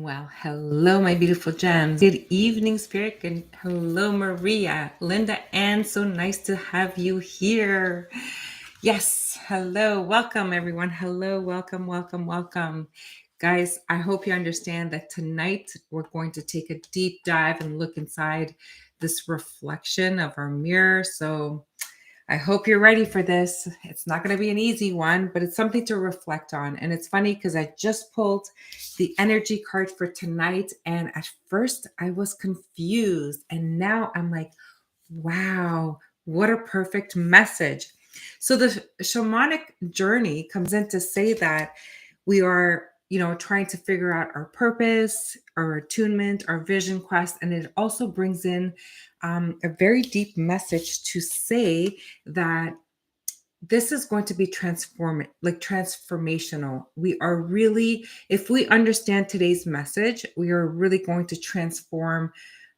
Well, hello, my beautiful gems. Good evening, Spirit. And hello, Maria, Linda, and so nice to have you here. Yes, hello, welcome, everyone. Hello, welcome, welcome, welcome. Guys, I hope you understand that tonight we're going to take a deep dive and look inside this reflection of our mirror. So I hope you're ready for this. It's not going to be an easy one, but it's something to reflect on. And it's funny because I just pulled the energy card for tonight. And at first I was confused. And now I'm like, wow, what a perfect message. So the shamanic journey comes in to say that we are, trying to figure out our purpose, our attunement, our vision quest. And it also brings in a very deep message to say that this is going to be transformational. We are really, if we understand today's message, we are really going to transform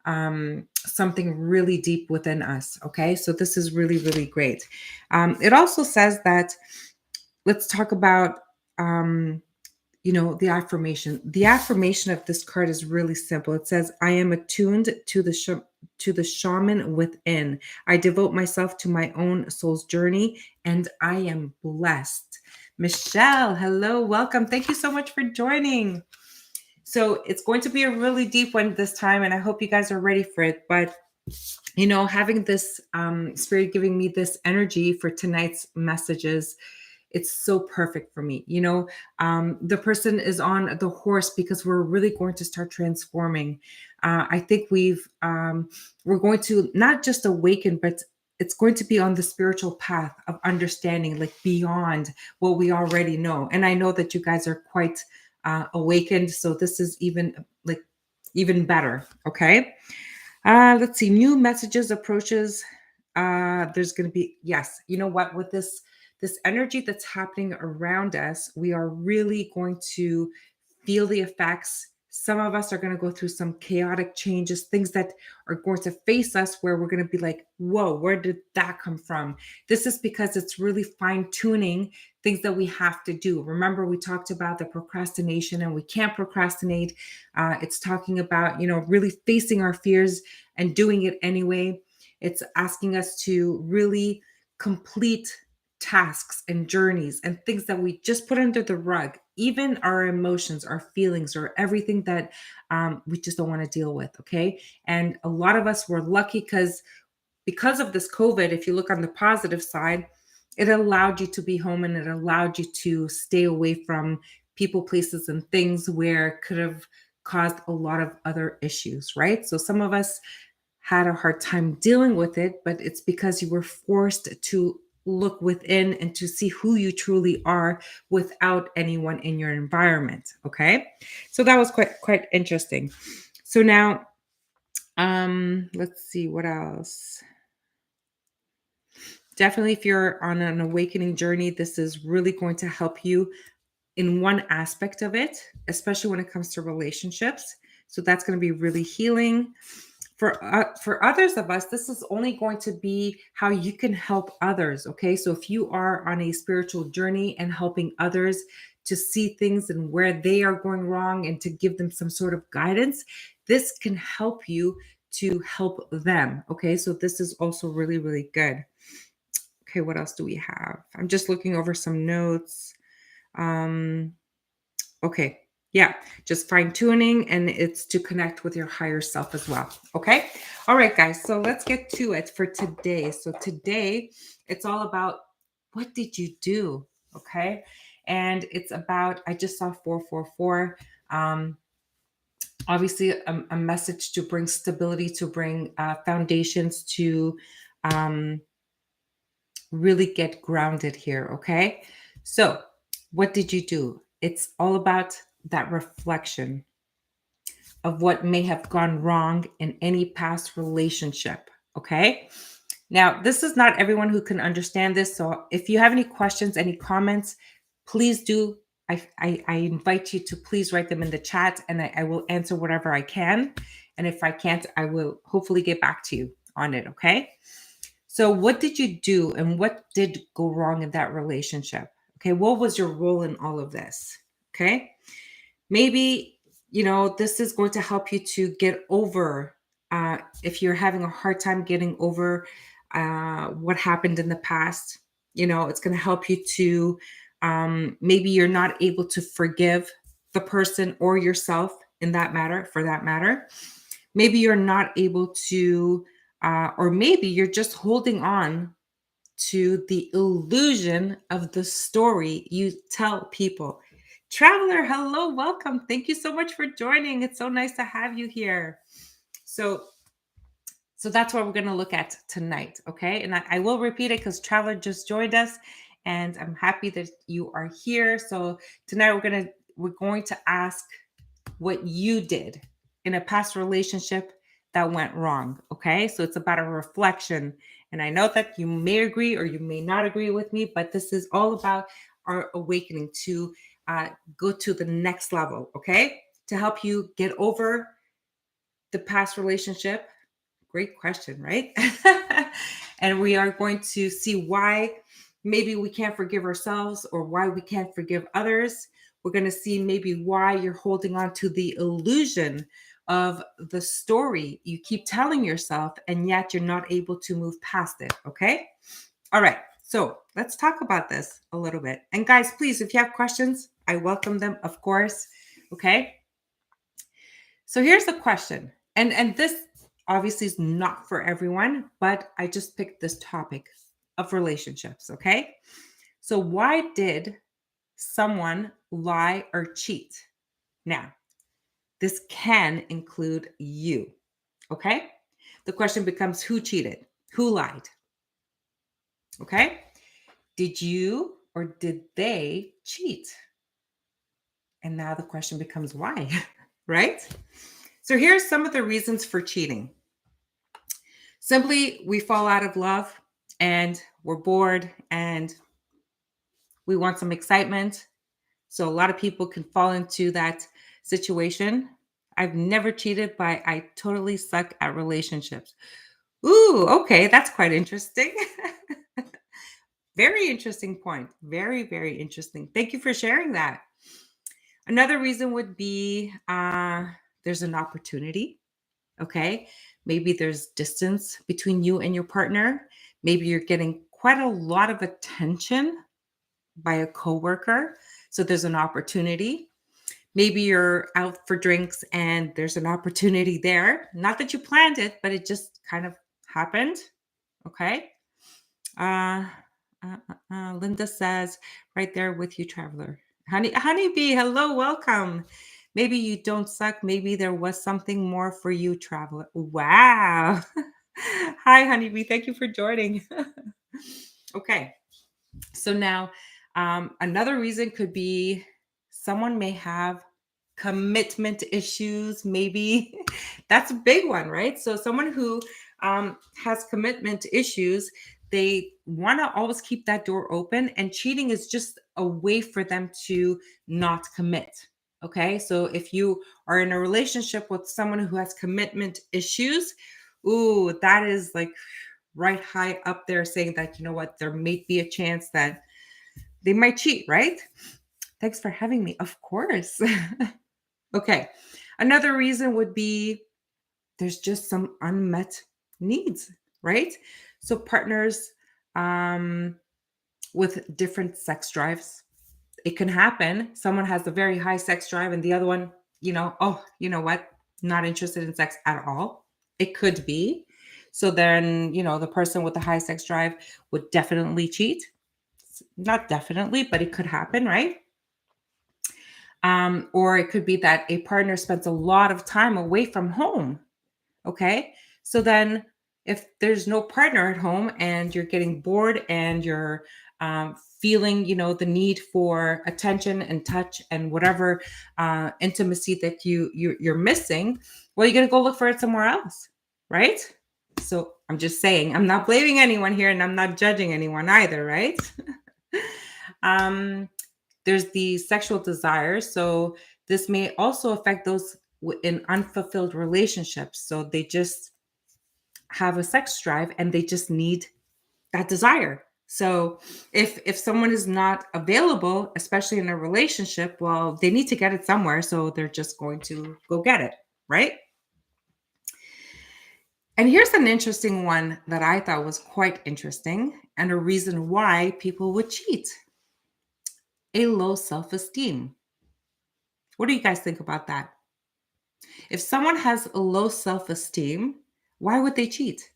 something really deep within us. Okay, so this is really, really great. It also says that let's talk about the affirmation. The affirmation of this card is really simple. It says, I am attuned to the shaman within. I devote myself to my own soul's journey, and I am blessed. Michelle, hello, welcome. Thank you so much for joining. So it's going to be a really deep one this time, and I hope you guys are ready for it. But having this spirit giving me this energy for tonight's messages, it's so perfect for me. The person is on the horse because we're really going to start transforming. I think we're going to not just awaken, but it's going to be on the spiritual path of understanding, like beyond what we already know. And I know that you guys are quite awakened, so this is even better. Okay. Let's see, new messages, approaches. There's going to be, yes, you know what, with this energy that's happening around us, we are really going to feel the effects. Some of us are going to go through some chaotic changes, things that are going to face us where we're going to be like, whoa, where did that come from? This is because it's really fine tuning things that we have to do. Remember, we talked about the procrastination, and we can't procrastinate. It's talking about, really facing our fears and doing it anyway. It's asking us to really complete tasks and journeys and things that we just put under the rug, even our emotions, our feelings, or everything that we just don't want to deal with. Okay. And a lot of us were lucky because of this COVID, if you look on the positive side, it allowed you to be home, and it allowed you to stay away from people, places, and things where it could have caused a lot of other issues, right? So some of us had a hard time dealing with it, but it's because you were forced to look within and to see who you truly are without anyone in your environment. Okay. So that was quite interesting. So now, let's see what else. Definitely, if you're on an awakening journey, this is really going to help you in one aspect of it, especially when it comes to relationships. So that's going to be really healing. For others of us, this is only going to be how you can help others. Okay, so if you are on a spiritual journey and helping others to see things and where they are going wrong and to give them some sort of guidance, this can help you to help them. Okay, so this is also really, really good. Okay, what else do we have? I'm just looking over some notes. Okay. Yeah, just fine tuning, and it's to connect with your higher self as well. Okay. All right, guys. So let's get to it for today. So today it's all about what did you do? Okay. And it's about, I just saw 444. Obviously, a message to bring stability, to bring foundations, to really get grounded here. Okay. So what did you do? It's all about that reflection of what may have gone wrong in any past relationship. Okay. Now, this is not everyone who can understand this. So if you have any questions, any comments, please do. I invite you to please write them in the chat, and I will answer whatever I can. And if I can't, I will hopefully get back to you on it. Okay. So what did you do, and what did go wrong in that relationship? Okay. What was your role in all of this? Okay. Maybe This is going to help you to get over, if you're having a hard time getting over what happened in the past. It's going to help you to, maybe you're not able to forgive the person or yourself in that matter, for that matter. Maybe you're not able to, or maybe you're just holding on to the illusion of the story you tell people. Traveler, hello, welcome. Thank you so much for joining. It's so nice to have you here. So, so that's what we're going to look at tonight, okay? And I will repeat it because Traveler just joined us, and I'm happy that you are here. So tonight we're going to ask what you did in a past relationship that went wrong. Okay. So it's about a reflection. And I know that you may agree or you may not agree with me, but this is all about our awakening to go to the next level. Okay. To help you get over the past relationship. Great question, right? And we are going to see why maybe we can't forgive ourselves or why we can't forgive others. We're going to see maybe why you're holding on to the illusion of the story you keep telling yourself, and yet you're not able to move past it. Okay. All right. So let's talk about this a little bit. And guys, please, if you have questions, I welcome them, of course. Okay. So here's the question. And this obviously is not for everyone, but I just picked this topic of relationships. Okay. So why did someone lie or cheat? Now, this can include you. Okay. The question becomes, who cheated? Who lied? Okay. Did you or did they cheat? And now the question becomes why, right? So here's some of the reasons for cheating. Simply, we fall out of love and we're bored and we want some excitement. So a lot of people can fall into that situation. I've never cheated, but I totally suck at relationships. Ooh, okay, that's quite interesting. Very interesting point. Very, very interesting. Thank you for sharing that. Another reason would be there's an opportunity. Okay. Maybe there's distance between you and your partner. Maybe you're getting quite a lot of attention by a coworker. So there's an opportunity. Maybe you're out for drinks and there's an opportunity there. Not that you planned it, but it just kind of happened. Okay. Uh, Linda says, right there with you, traveler. Honeybee, hello, welcome. Maybe you don't suck. Maybe there was something more for you, traveler. Wow. Hi, Honeybee. Thank you for joining. Okay. So now, another reason could be someone may have commitment issues. Maybe that's a big one, right? So someone who has commitment issues, they want to always keep that door open, and cheating is just a way for them to not commit. Okay. So if you are in a relationship with someone who has commitment issues, ooh, that is like right high up there saying that, you know what, there may be a chance that they might cheat, right? Thanks for having me. Of course. Okay. Another reason would be there's just some unmet needs, right? So partners with different sex drives, it can happen. Someone has a very high sex drive and the other one, oh, you know what? Not interested in sex at all. It could be. So then, the person with the high sex drive would definitely cheat. Not definitely, but it could happen, right? Or it could be that a partner spends a lot of time away from home. Okay. So then if there's no partner at home and you're getting bored and you're feeling, the need for attention and touch and whatever intimacy that you're missing, well, you're going to go look for it somewhere else. Right. So I'm just saying, I'm not blaming anyone here and I'm not judging anyone either. Right. There's the sexual desire. So this may also affect those in unfulfilled relationships. So they just have a sex drive and they just need that desire. So if someone is not available, especially in a relationship, well, they need to get it somewhere, so they're just going to go get it, right? And here's an interesting one that I thought was quite interesting and a reason why people would cheat. A low self-esteem. What do you guys think about that? If someone has a low self-esteem, why would they cheat?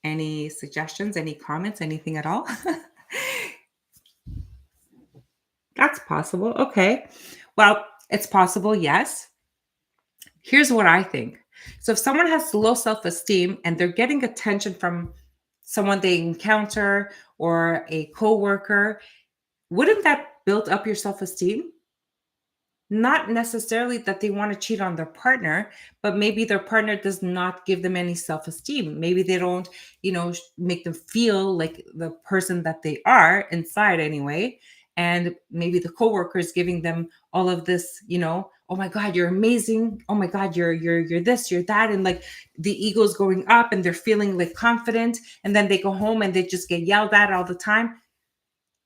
Any suggestions, any comments, anything at all? That's possible. Okay. Well, it's possible, yes. Here's what I think. So if someone has low self-esteem and they're getting attention from someone they encounter or a coworker, wouldn't that build up your self-esteem? Not necessarily that they want to cheat on their partner, but maybe their partner does not give them any self-esteem. Maybe they don't, make them feel like the person that they are inside anyway. And maybe the coworker is giving them all of this, oh my God, you're amazing. Oh my God, you're this, you're that. And like the ego's going up and they're feeling like confident. And then they go home and they just get yelled at all the time.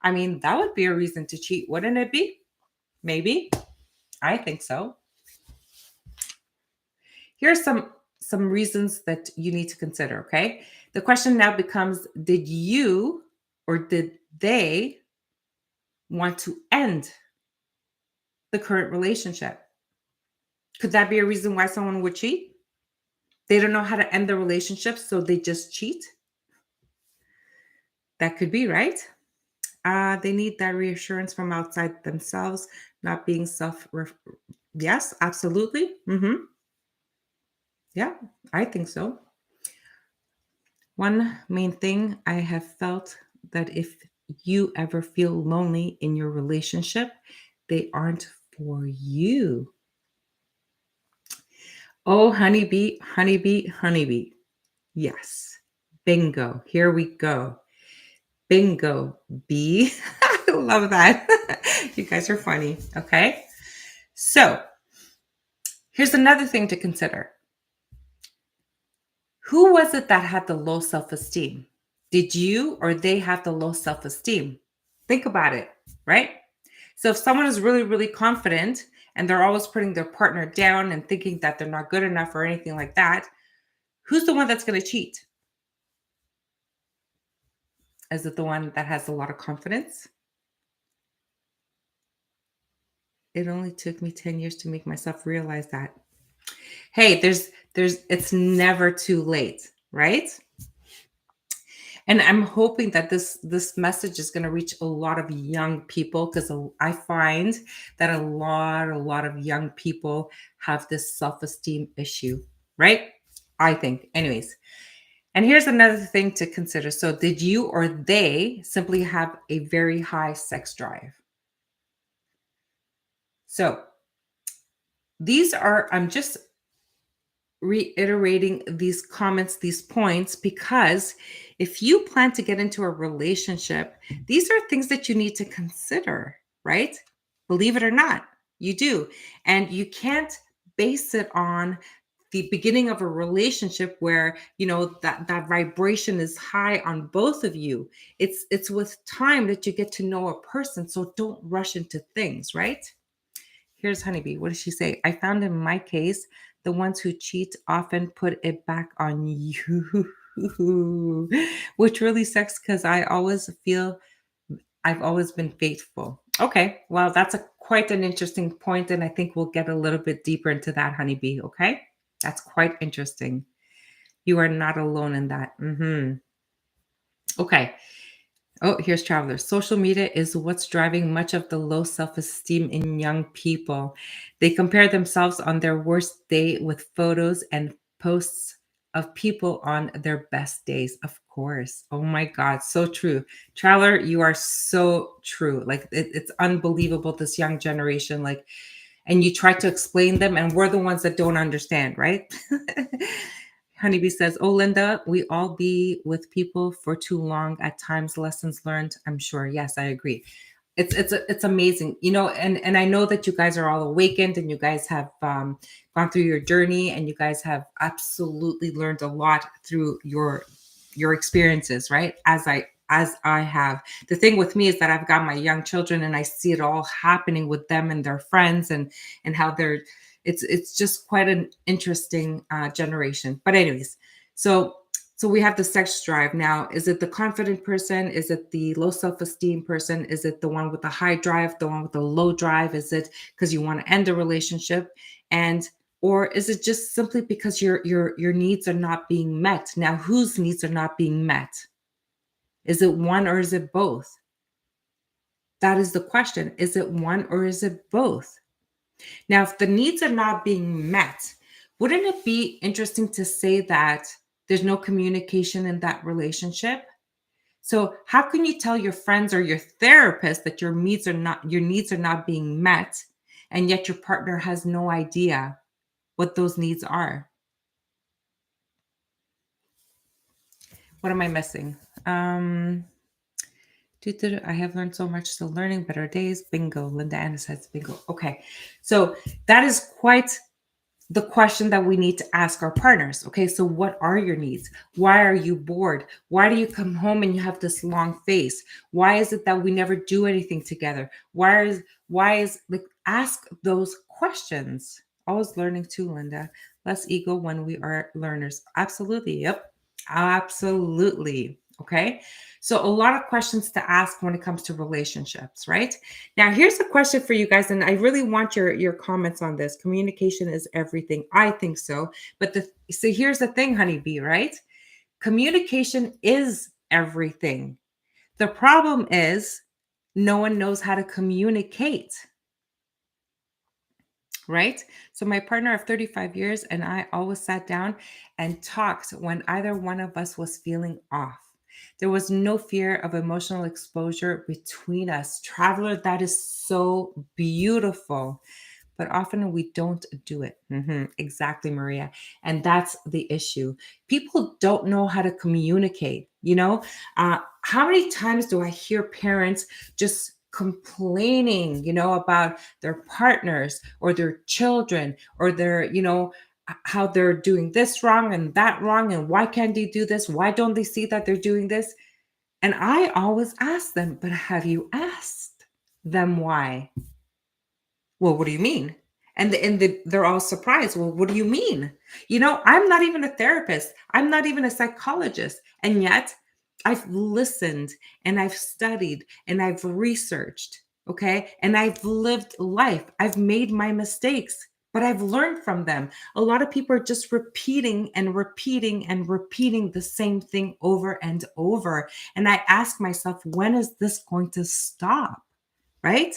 I mean, that would be a reason to cheat, wouldn't it be? Maybe. I think so. Here are some reasons that you need to consider, okay? The question now becomes, did you or did they want to end the current relationship? Could that be a reason why someone would cheat? They don't know how to end the relationship, so they just cheat? That could be, right? They need that reassurance from outside themselves, not being Yes, absolutely. Yeah, I think so. One main thing I have felt that if you ever feel lonely in your relationship, they aren't for you. Oh, honeybee, honeybee, honeybee. Yes. Bingo. Here we go. Bingo, bee. I love that. You guys are funny. Okay. So here's another thing to consider. Who was it that had the low self-esteem? Did you or they have the low self-esteem? Think about it, right? So if someone is really, really confident and they're always putting their partner down and thinking that they're not good enough or anything like that, who's the one that's going to cheat? Is it the one that has a lot of confidence? It only took me 10 years to make myself realize that. Hey, it's never too late, right? And I'm hoping that this message is going to reach a lot of young people because I find that a lot of young people have this self-esteem issue, right? I think. Anyways, and here's another thing to consider. So did you or they simply have a very high sex drive? So I'm just reiterating these comments, these points, because if you plan to get into a relationship, these are things that you need to consider, right? Believe it or not, you do. And you can't base it on the beginning of a relationship where that vibration is high on both of you. It's with time that you get to know a person, so don't rush into things, right? Here's Honeybee. What does she say? I found in my case, the ones who cheat often put it back on you, which really sucks because I've always been faithful. Okay, well, that's quite an interesting point, and I think we'll get a little bit deeper into that, Honeybee. Okay, that's quite interesting. You are not alone in that. Okay. Oh, here's Traveler. Social media is what's driving much of the low self-esteem in young people. They compare themselves on their worst day with photos and posts of people on their best days. Of course. Oh my God. So true. Traveler, you are so true. Like it's unbelievable, this young generation. Like, and you try to explain them, and we're the ones that don't understand, right? Honeybee says, "Oh, Linda, we all be with people for too long. At times, lessons learned. I'm sure. Yes, I agree. It's amazing, and I know that you guys are all awakened, and you guys have gone through your journey, and you guys have absolutely learned a lot through your your experiences, right? As I have. The thing with me is that I've got my young children and I see it all happening with them and their friends, and how they're it's just quite an interesting generation. But anyways, so so we have the sex drive. Now, is it the confident person? Is it the low self-esteem person? Is it the one with the high drive, the one with the low drive? Is it because you want to end a relationship? And or is it just simply because your needs are not being met? Now, whose needs are not being met? Is it one or is it both? That is the question. Is it one or is it both? Now, if the needs are not being met, wouldn't it be interesting to say that there's no communication in that relationship? So how can you tell your friends or your therapist that your needs are not being met, and yet your partner has no idea what those needs are? What am I missing? I have learned so much, still learning, better days. Bingo. Linda Anna says bingo. Okay. So that is quite the question that we need to ask our partners. Okay, so what are your needs? Why are you bored? Why do you come home and you have this long face? Why is it that we never do anything together? Why is like, ask those questions. Always learning too, Linda. Less ego when we are learners. Absolutely. Yep. Absolutely. Okay. So a lot of questions to ask when it comes to relationships, right? Now, here's a question for you guys, and I really want your comments on this. Communication is everything. I think so. But so here's the thing, honeybee, right? Communication is everything. The problem is no one knows how to communicate, right? So my partner of 35 years and I always sat down and talked when either one of us was feeling off. There was no fear of emotional exposure between us. Traveler, that is so beautiful. But often we don't do it. Exactly, Maria. And that's the issue. People don't know how to communicate. How many times do I hear parents just complaining, about their partners or their children or how they're doing this wrong and that wrong, and why can't they do this? Why don't they see that they're doing this? And I always ask them, but have you asked them why? Well, what do you mean? They're all surprised. Well, what do you mean? I'm not even a therapist. I'm not even a psychologist. And yet I've listened and I've studied and I've researched. Okay. And I've lived life. I've made my mistakes, but I've learned from them. A lot of people are just repeating and repeating and repeating the same thing over and over. And I ask myself, when is this going to stop? Right?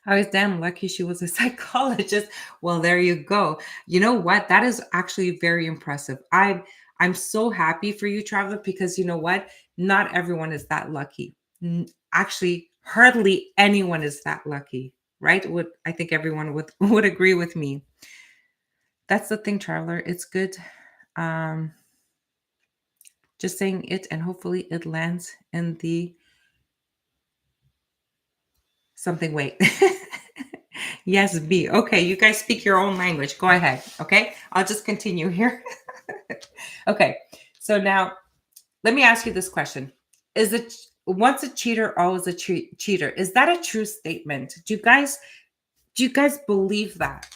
I was damn lucky she was a psychologist. Well, there you go. You know what? That is actually very impressive. I'm so happy for you, Traveler, because you know what? Not everyone is that lucky. Actually, hardly anyone is that lucky, right? I think everyone would agree with me. That's the thing, Traveler. It's good. Um, just saying it, and hopefully it lands in the something. Wait. Yes, B. Okay, you guys speak your own language. Go ahead. Okay, I'll just continue here. Okay, so now let me ask you this question: Is it once a cheater, always a cheater? Is that a true statement? Do you guys believe that?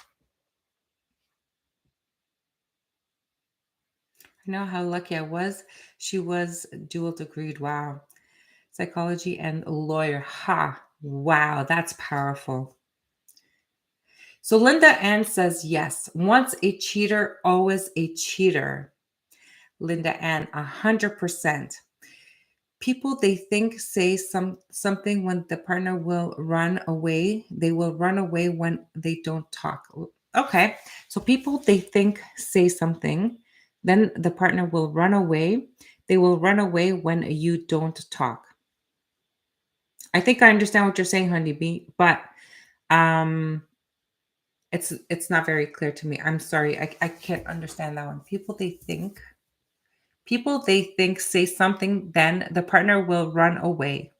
I know how lucky I was. She was dual degreed. Wow, psychology and lawyer. Ha! Wow, that's powerful. So Linda Ann says yes. Once a cheater, always a cheater. Linda Ann, 100%. People they think say something when the partner will run away. They will run away when they don't talk. Okay. So people they think say something, then the partner will run away. They will run away when you don't talk. I think I understand what you're saying, honeybee, but um it's not very clear to me. I'm sorry. I can't understand that one. People they think say something, then the partner will run away.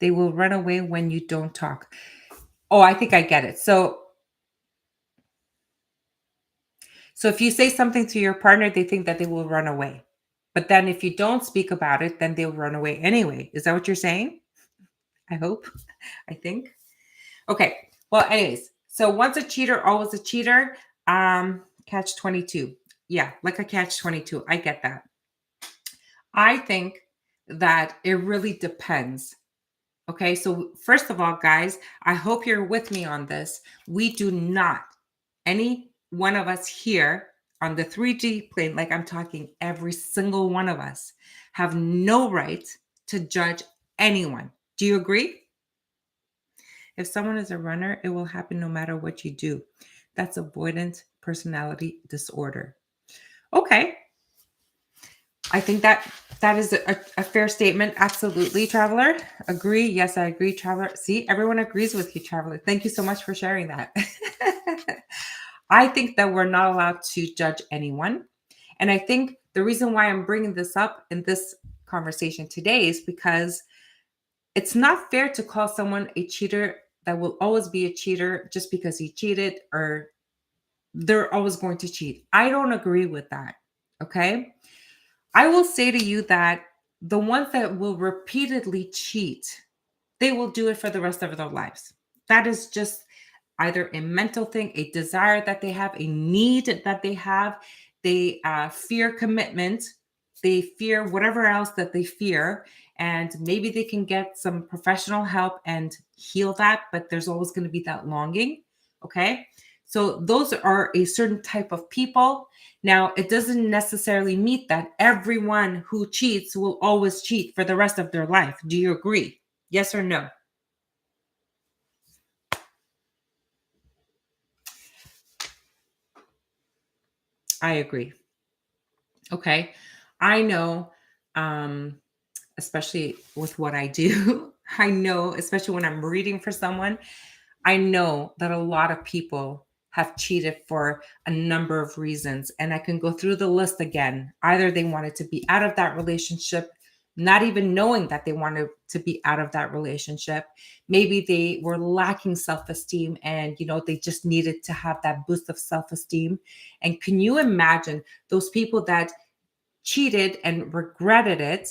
They will run away when you don't talk. Oh, I think I get it. So So if you say something to your partner, they think that they will run away. But then if you don't speak about it, then they'll run away anyway. Is that what you're saying? I hope. I think. Okay. Well, anyways, so once a cheater, always a cheater. Catch 22. Yeah, like a catch 22. I get that. I think that it really depends. Okay. So, first of all, guys, I hope you're with me on this. We do not, any one of us here on the 3D plane, like I'm talking every single one of us, have no right to judge anyone. Do you agree? If someone is a runner, it will happen no matter what you do. That's avoidant personality disorder. Okay. I think that that is a fair statement. Absolutely, Traveler. Agree. Yes, I agree, Traveler. See, everyone agrees with you, Traveler. Thank you so much for sharing that. I think that we're not allowed to judge anyone. And I think the reason why I'm bringing this up in this conversation today is because it's not fair to call someone a cheater that will always be a cheater just because he cheated or they're always going to cheat. I don't agree with that. Okay. I will say to you that the ones that will repeatedly cheat, they will do it for the rest of their lives. That is just either a mental thing, a desire that they have, a need that they have. They fear commitment. They fear whatever else that they fear. And maybe they can get some professional help and heal that, but there's always going to be that longing. Okay. So those are a certain type of people. Now, it doesn't necessarily mean that everyone who cheats will always cheat for the rest of their life. Do you agree? Yes or no? I agree. Okay. I know, um, especially with what I do, I know, especially when I'm reading for someone, I know that a lot of people have cheated for a number of reasons. And I can go through the list again. Either they wanted to be out of that relationship, not even knowing that they wanted to be out of that relationship. Maybe they were lacking self esteem and, they just needed to have that boost of self esteem. And can you imagine those people that cheated and regretted it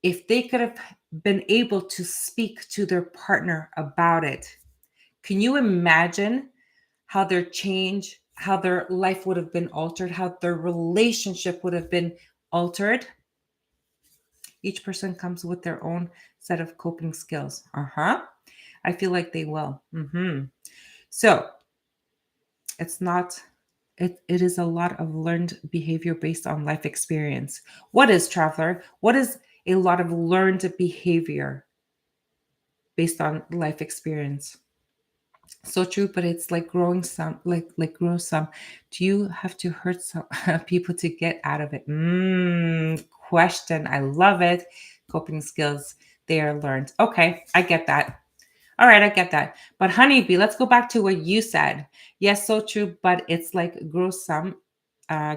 if they could have been able to speak to their partner about it? Can you imagine how how their life would have been altered, how their relationship would have been altered? Each person comes with their own set of coping skills. I feel like they will. So it's not, it is a lot of learned behavior based on life experience. What is, Traveler? What is a lot of learned behavior based on life experience? So true, but it's like growing some, like grow some. Do you have to hurt some people to get out of it? Question. I love it. Coping skills, they are learned. Okay, I get that. All right, I get that. But honeybee, let's go back to what you said. Yes, so true, but it's like grow some.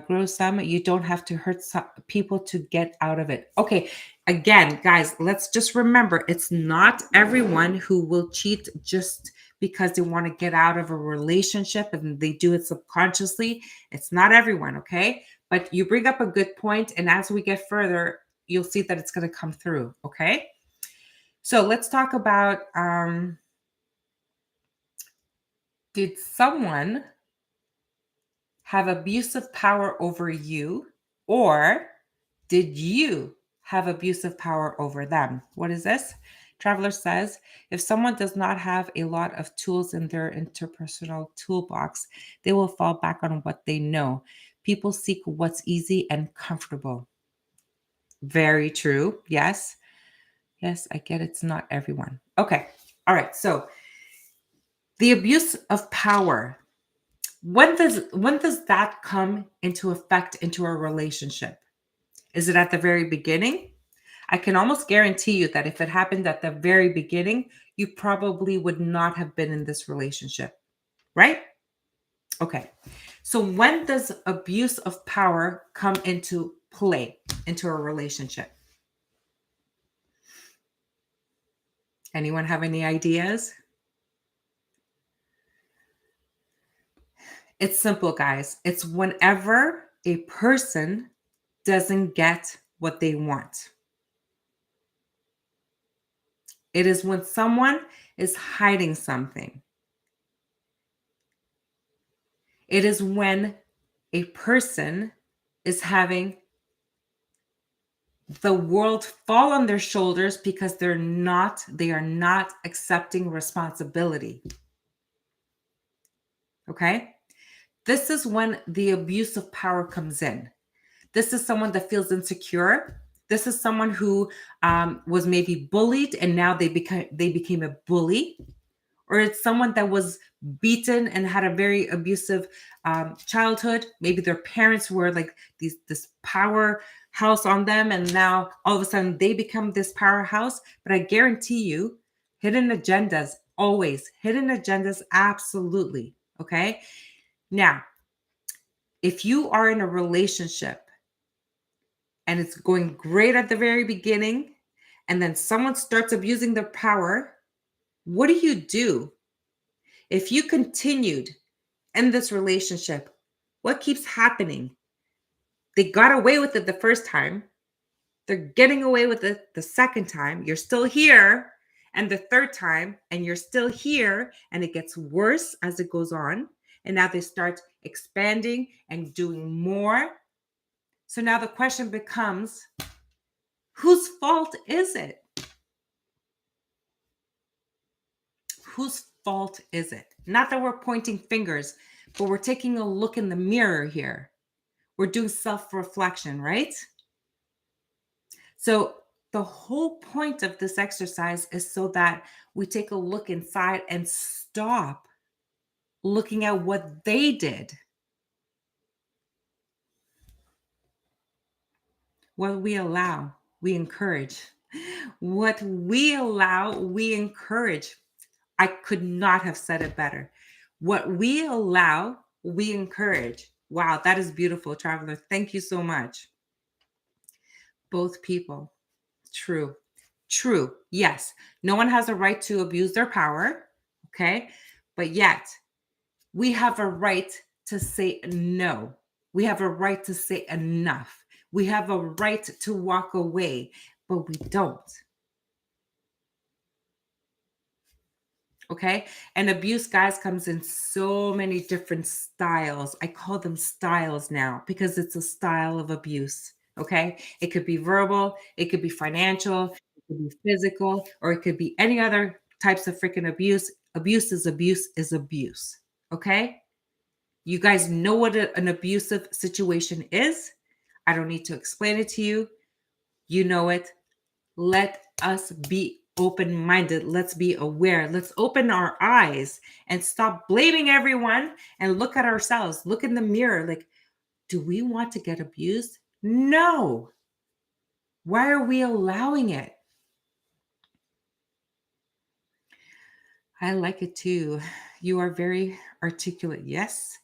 Grow some. You don't have to hurt some people to get out of it. Okay, again, guys, let's just remember it's not everyone who will cheat just because they want to get out of a relationship and they do it subconsciously. It's not everyone, okay? But you bring up a good point, and as we get further, you'll see that it's going to come through, okay? So let's talk about did someone have abusive power over you, or did you have abusive power over them? What is this? Traveler says if someone does not have a lot of tools in their interpersonal toolbox, they will fall back on what they know. People seek what's easy and comfortable. Very true. Yes. Yes, I get it's not everyone. Okay. All right. So the abuse of power. When does that come into effect into a relationship? Is it at the very beginning? I can almost guarantee you that if it happened at the very beginning, you probably would not have been in this relationship, right? Okay. So when does abuse of power come into play into a relationship? Anyone have any ideas? It's simple, guys. It's whenever a person doesn't get what they want. It is when someone is hiding something. It is when a person is having the world fall on their shoulders because they are not accepting responsibility. Okay? This is when the abuse of power comes in. This is someone that feels insecure. This is someone who was maybe bullied and now they became a bully, or it's someone that was beaten and had a very abusive childhood. Maybe their parents were like this powerhouse on them, and now all of a sudden they become this powerhouse. But I guarantee you, hidden agendas, always hidden agendas, absolutely. Okay. Now, if you are in a relationship and it's going great at the very beginning, and then someone starts abusing their power, what do you do? If you continued in this relationship, what keeps happening? They got away with it the first time. They're getting away with it the second time. You're still here. And the third time, and you're still here. And it gets worse as it goes on. And now they start expanding and doing more. So now the question becomes, whose fault is it? Whose fault is it? Not that we're pointing fingers, but we're taking a look in the mirror here. We're doing self-reflection, right? So the whole point of this exercise is so that we take a look inside and stop looking at what they did. What we allow, we encourage. What we allow, we encourage. I could not have said it better. What we allow, we encourage. Wow, that is beautiful, Traveler. Thank you so much. Both people. True. True. Yes. No one has a right to abuse their power. Okay. But yet, we have a right to say no. We have a right to say enough. We have a right to walk away, but we don't. Okay. And abuse, guys, comes in so many different styles. I call them styles now because it's a style of abuse. Okay. It could be verbal, it could be financial, it could be physical, or it could be any other types of freaking abuse. Abuse is abuse is abuse. Okay. You guys know what an abusive situation is. I don't need to explain it to you. You know it. Let us be open-minded. Let's be aware. Let's open our eyes and stop blaming everyone and look at ourselves. Look in the mirror. Like, do we want to get abused? No. Why are we allowing it? I like it too. You are very articulate. Yes.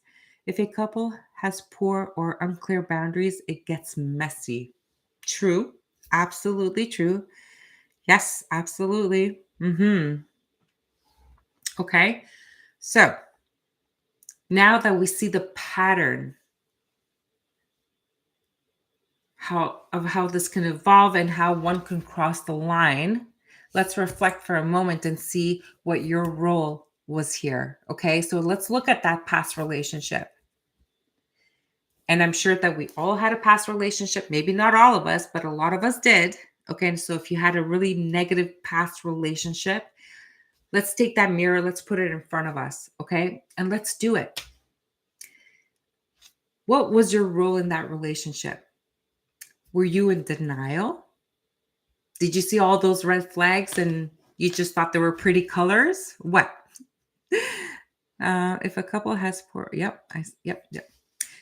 If a couple has poor or unclear boundaries, it gets messy. True. Absolutely true. Yes, absolutely. Okay. So now that we see the pattern how this can evolve and how one can cross the line, let's reflect for a moment and see what your role was here. Okay. So let's look at that past relationship. And I'm sure that we all had a past relationship. Maybe not all of us, but a lot of us did. Okay. And so if you had a really negative past relationship, let's take that mirror, let's put it in front of us. Okay. And let's do it. What was your role in that relationship? Were you in denial? Did you see all those red flags and you just thought they were pretty colors? What? If a couple has poor, yep.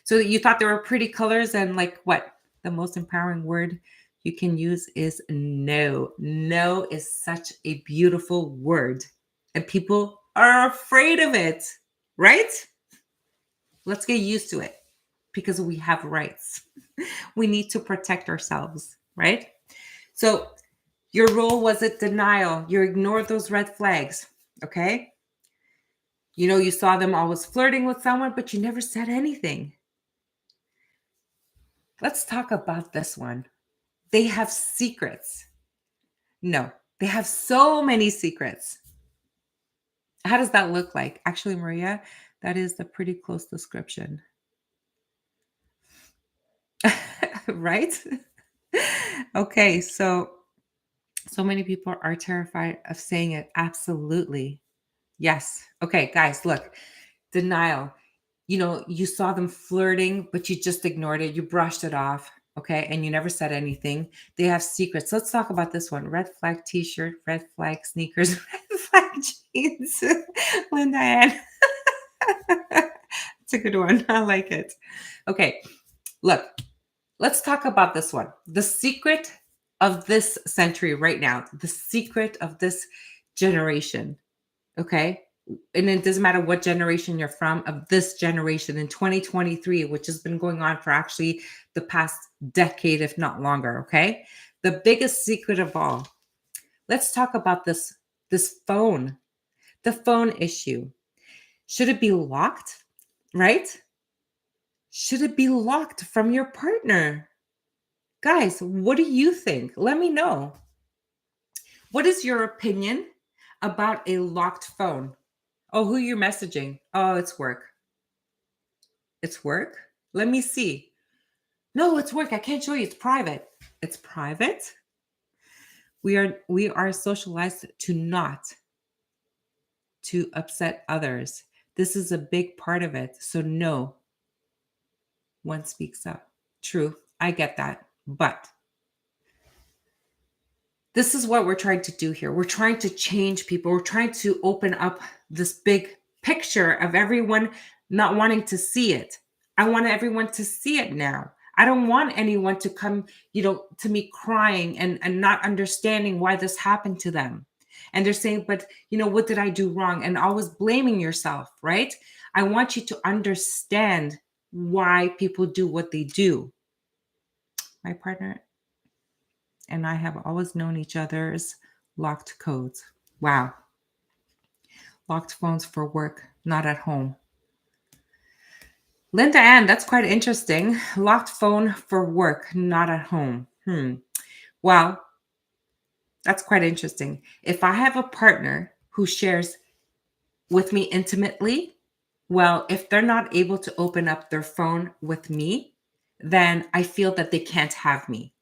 So you thought they were pretty colors and like what? The most empowering word you can use is no. No is such a beautiful word and people are afraid of it, right? Let's get used to it because we have rights. We need to protect ourselves, right? So your role was at denial. You ignored those red flags, okay? You saw them always flirting with someone, but you never said anything. Let's talk about this one. They have secrets. No, they have so many secrets. How does that look like? Actually, Maria, that is a pretty close description. Right? Okay, so many people are terrified of saying it. Absolutely. Yes. Okay, guys, look. Denial. You saw them flirting, but you just ignored it. You brushed it off. Okay. And you never said anything. They have secrets. Let's talk about this one. Red flag t-shirt, red flag sneakers, red flag jeans. Linda Ann. It's a good one. I like it. Okay. Look, let's talk about this one. The secret of this century right now, the secret of this generation. Okay. And it doesn't matter what generation you're from, of this generation in 2023, which has been going on for actually the past decade, if not longer. Okay. The biggest secret of all. Let's talk about this phone, the phone issue. Should it be locked? Right? Should it be locked from your partner? Guys, what do you think? Let me know. What is your opinion about a locked phone? Oh, who you're messaging? Oh, it's work. It's work? Let me see. No, it's work. I can't show you. It's private. It's private? We are socialized to not to upset others. This is a big part of it. So no one speaks up. True. I get that. But this is what we're trying to do here. We're trying to change people. We're trying to open up this big picture of everyone not wanting to see it. I want everyone to see it now. I don't want anyone to come, to me crying and not understanding why this happened to them. And they're saying, but, what did I do wrong? And always blaming yourself, right? I want you to understand why people do what they do. My partner and I have always known each other's locked codes. Wow. Locked phones for work, not at home. Linda Ann, that's quite interesting. Locked phone for work, not at home. Well, that's quite interesting. If I have a partner who shares with me intimately, well, if they're not able to open up their phone with me, then I feel that they can't have me.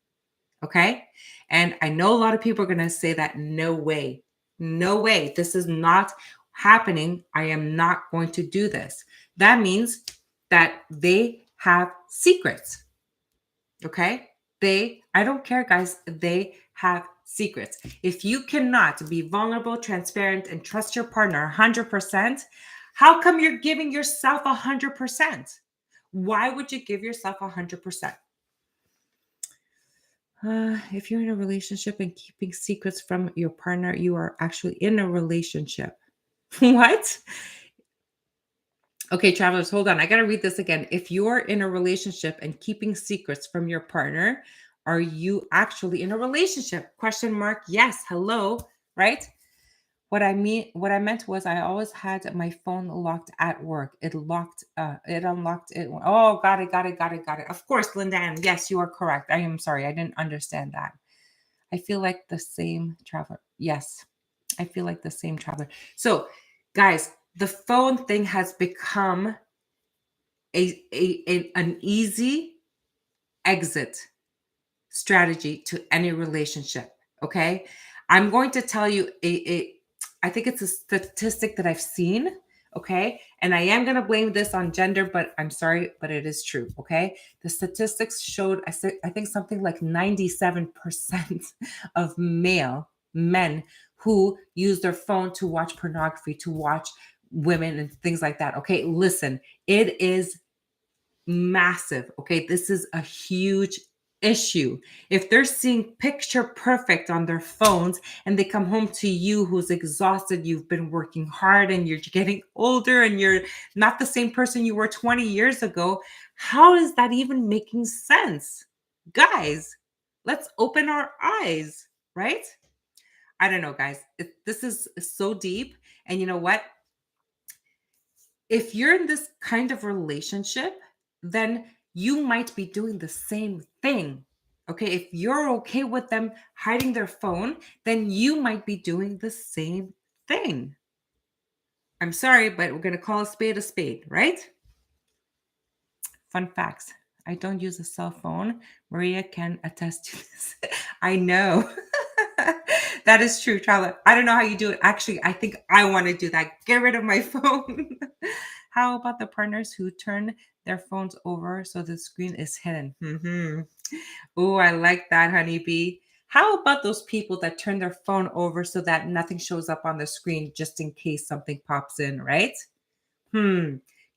Okay. And I know a lot of people are going to say that no way, this is not happening. I am not going to do this. That means that they have secrets. Okay. I don't care, guys. They have secrets. If you cannot be vulnerable, transparent, and trust your partner 100%, how come you're giving yourself 100%? Why would you give yourself 100%? If you're in a relationship and keeping secrets from your partner, you are actually in a relationship. What? Okay, travelers, hold on. I got to read this again. If you're in a relationship and keeping secrets from your partner, are you actually in a relationship? Question mark. Yes. Hello. Right? What I meant was I always had my phone locked at work. It unlocked it. Oh, got it. Of course, Linda Ann. Yes, you are correct. I am sorry. I didn't understand that. I feel like the same traveler. Yes, I feel like the same traveler. So, guys, the phone thing has become an easy exit strategy to any relationship. Okay, I'm going to tell you I think it's a statistic that I've seen. Okay, and I am going to blame this on gender, but I'm sorry, but it is true. Okay, the statistics showed I think something like 97% of men who use their phone to watch pornography, to watch women and things like that. Okay, listen, it is massive. Okay, this is a huge issue. If they're seeing picture perfect on their phones and they come home to you who's exhausted, you've been working hard and you're getting older and you're not the same person you were 20 years ago, how is that even making sense? Guys, let's open our eyes, right? I don't know, guys. This is so deep. And you know what? if you're in this kind of relationship, then you might be doing the same thing. Okay. If you're okay with them hiding their phone, then you might be doing the same thing. I'm sorry, but we're going to call a spade, right? Fun facts. I don't use a cell phone. Maria can attest to this. I know. That is true, Traveler. I don't know how you do it. Actually, I think I want to do that. Get rid of my phone. How about the partners who turn their phones over so the screen is hidden? Oh, I like that, honeybee. How about those people that turn their phone over so that nothing shows up on the screen just in case something pops in, right?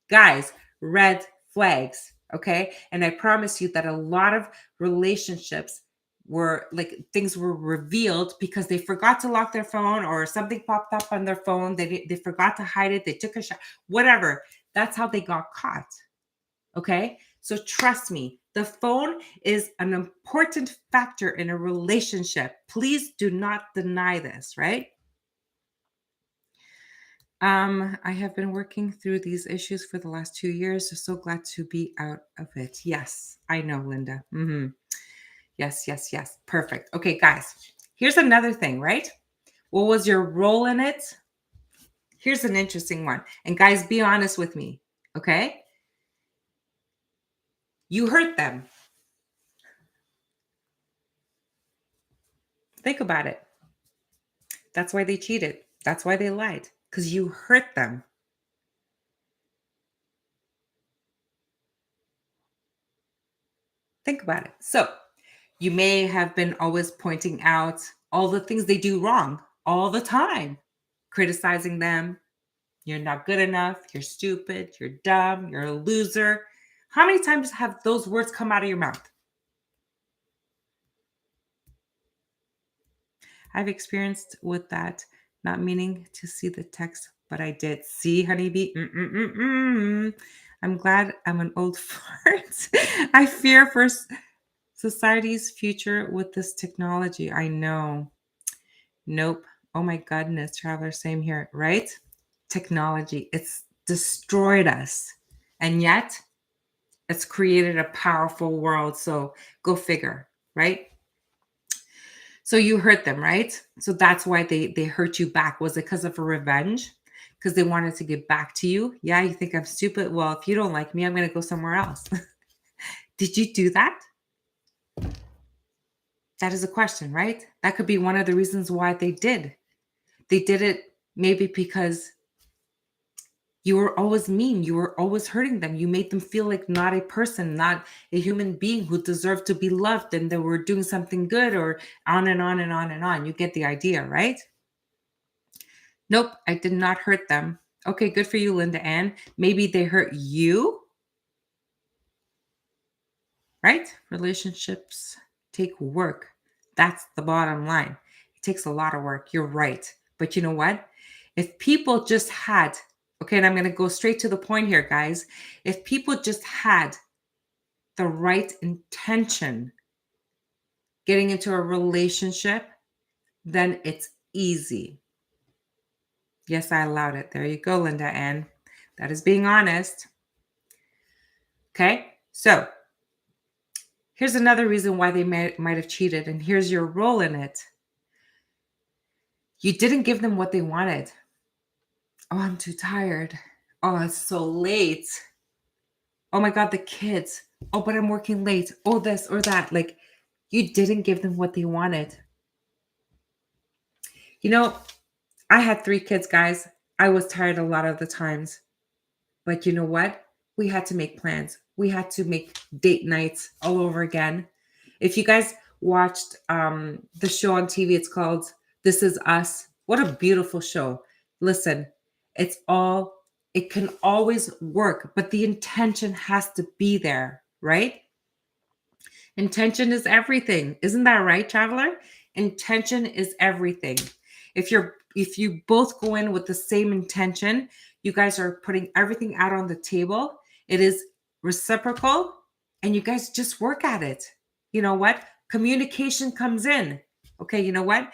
Guys, red flags, okay? And I promise you that a lot of relationships were like things were revealed because they forgot to lock their phone or something popped up on their phone. They forgot to hide it. They took a shot, whatever. That's how they got caught. Okay? So trust me, the phone is an important factor in a relationship. Please do not deny this, right? I have been working through these issues for the last 2 years. So glad to be out of it. Yes, I know, Linda. Yes, yes, yes. Perfect. Okay, guys, here's another thing, right? What was your role in it? Here's an interesting one. And guys, be honest with me, okay? You hurt them. Think about it. That's why they cheated. That's why they lied, because you hurt them. Think about it. So you may have been always pointing out all the things they do wrong all the time, criticizing them. You're not good enough. You're stupid. You're dumb. You're a loser. How many times have those words come out of your mouth? I've experienced with that, not meaning to see the text, but I did. See, honeybee? I'm glad I'm an old fart. I fear for society's future with this technology. I know. Nope. Oh my goodness, Traveler, same here, right? Technology, it's destroyed us. And yet, it's created a powerful world. So go figure, right? So you hurt them, right? So that's why they hurt you back. Was it because of a revenge? Because they wanted to get back to you? Yeah, you think I'm stupid? Well, if you don't like me, I'm going to go somewhere else. Did you do that? That is a question, right? That could be one of the reasons why they did. They did it maybe because you were always mean. You were always hurting them. You made them feel like not a person, not a human being who deserved to be loved and they were doing something good, or on and on and on and on. You get the idea, right? Nope, I did not hurt them. Okay, good for you, Linda Ann. Maybe they hurt you, right? Relationships take work. That's the bottom line. It takes a lot of work. You're right. But you know what? If people just had, okay, and I'm going to go straight to the point here, guys. If people just had the right intention getting into a relationship, then it's easy. Yes, I allowed it. There you go, Linda Ann. That is being honest. Okay, so here's another reason why they might have cheated, and here's your role in it. You didn't give them what they wanted. Oh, I'm too tired. Oh, it's so late. Oh my God, the kids. Oh, but I'm working late. Oh, this or that. Like, you didn't give them what they wanted. You know, I had 3 kids, guys. I was tired a lot of the times. But you know what? We had to make plans. We had to make date nights all over again. If you guys watched the show on TV, it's called This Is Us. What a beautiful show. Listen, it can always work, but the intention has to be there, right? Intention is everything. Isn't that right, Traveler? Intention is everything. If you both go in with the same intention, you guys are putting everything out on the table. It is reciprocal and you guys just work at it. You know what? Communication comes in. Okay, you know what?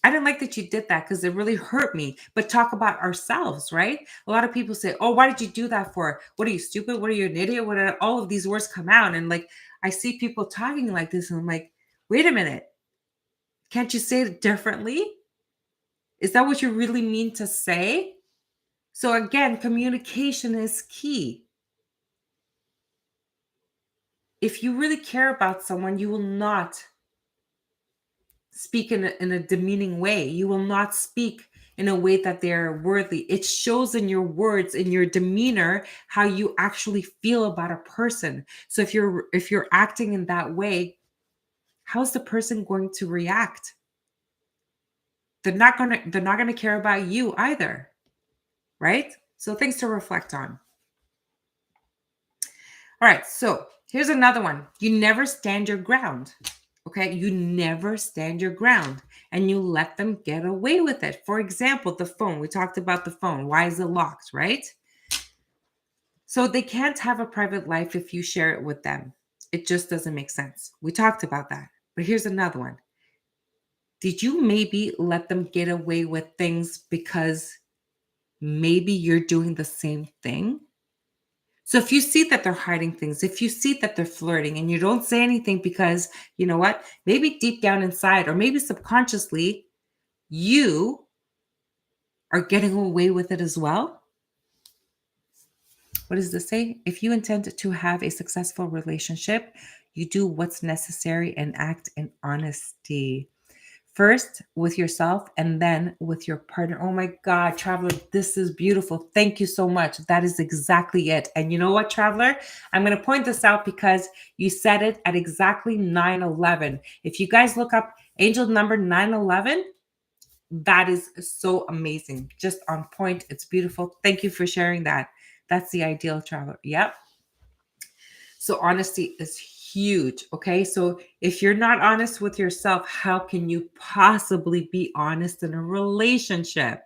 I didn't like that you did that because it really hurt me. But talk about ourselves, right? A lot of people say, oh, why did you do that for? What are you, stupid? What are you, an idiot? What are all of these words come out? And like, I see people talking like this, and I'm like, wait a minute. Can't you say it differently? Is that what you really mean to say? So again, communication is key. If you really care about someone, you will not speak in a demeaning way. You will not speak in a way that they're worthy. It shows in your words, in your demeanor, how you actually feel about a person. So if you're acting in that way, how's the person going to react? They're not gonna care about you either, right? So things to reflect on. All right, so here's another one. You never stand your ground. Okay, you never stand your ground and you let them get away with it. For example, the phone. We talked about the phone. Why is it locked, right? So they can't have a private life if you share it with them. It just doesn't make sense. We talked about that. But here's another one. Did you maybe let them get away with things because maybe you're doing the same thing? So if you see that they're hiding things, if you see that they're flirting and you don't say anything because, you know what, maybe deep down inside or maybe subconsciously, you are getting away with it as well. What does this say? If you intend to have a successful relationship, you do what's necessary and act in honesty. First with yourself and then with your partner. Oh my God, Traveler, this is beautiful. Thank you so much. That is exactly it. And you know what, Traveler? I'm going to point this out because you said it at exactly 9/11. If you guys look up angel number 9/11, that is so amazing. Just on point. It's beautiful. Thank you for sharing that. That's the ideal, Traveler. Yep. So honesty is huge. Okay. So if you're not honest with yourself, how can you possibly be honest in a relationship?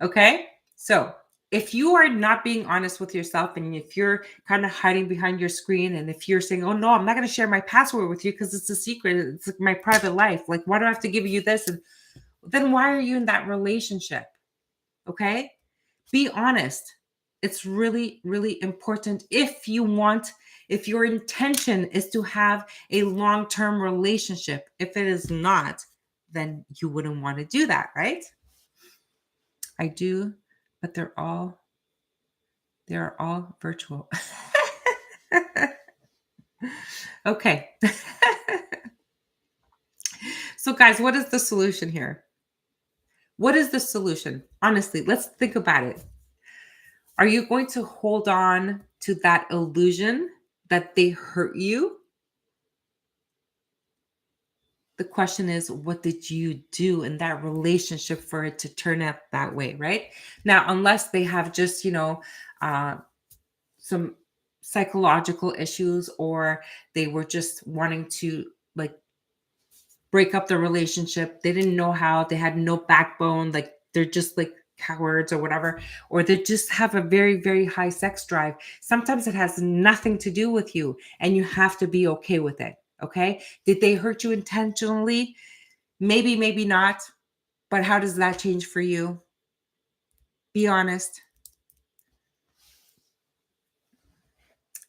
Okay. So if you are not being honest with yourself and if you're kind of hiding behind your screen and if you're saying, oh no, I'm not going to share my password with you because it's a secret, it's like my private life. Like, why do I have to give you this? And then why are you in that relationship? Okay. Be honest. It's really, really important if your intention is to have a long-term relationship. If it is not, then you wouldn't want to do that, right? I do, but they're all virtual. Okay. So guys, what is the solution here? What is the solution? Honestly, let's think about it. Are you going to hold on to that illusion that they hurt you? The question is, what did you do in that relationship for it to turn out that way, right? Now, unless they have just, some psychological issues or they were just wanting to like break up the relationship. They didn't know how, they had no backbone, like they're just like cowards or whatever, or they just have a very, very high sex drive. Sometimes it has nothing to do with you and you have to be okay with it. Okay. Did they hurt you intentionally? Maybe, maybe not. But how does that change for you? Be honest.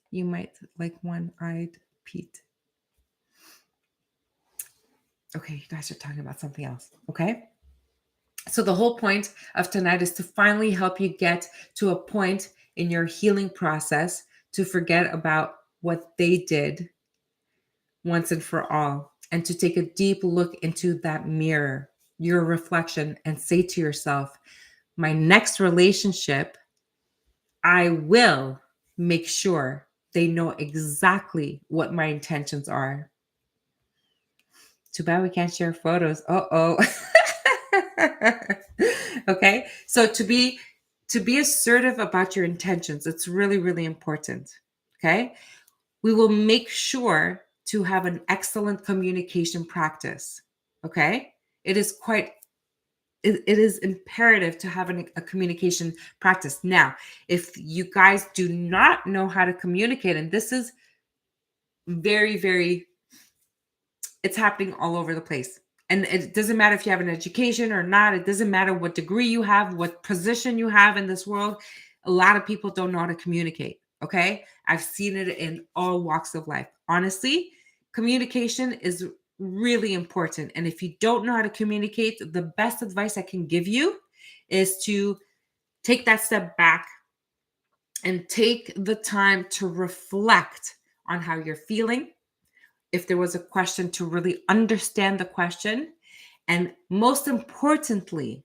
You might like one-eyed Pete. Okay, you guys are talking about something else. Okay. So the whole point of tonight is to finally help you get to a point in your healing process to forget about what they did once and for all, and to take a deep look into that mirror, your reflection, and say to yourself, my next relationship, I will make sure they know exactly what my intentions are. Too bad we can't share photos. Uh-oh. Okay. So to be assertive about your intentions, it's really, really important. Okay. We will make sure to have an excellent communication practice. Okay. It is it is imperative to have a communication practice. Now, if you guys do not know how to communicate, and this is very, very It's happening all over the place. And it doesn't matter if you have an education or not. It doesn't matter what degree you have, what position you have in this world. A lot of people don't know how to communicate. Okay. I've seen it in all walks of life. Honestly, communication is really important. And if you don't know how to communicate, the best advice I can give you is to take that step back and take the time to reflect on how you're feeling. If there was a question, to really understand the question. And most importantly,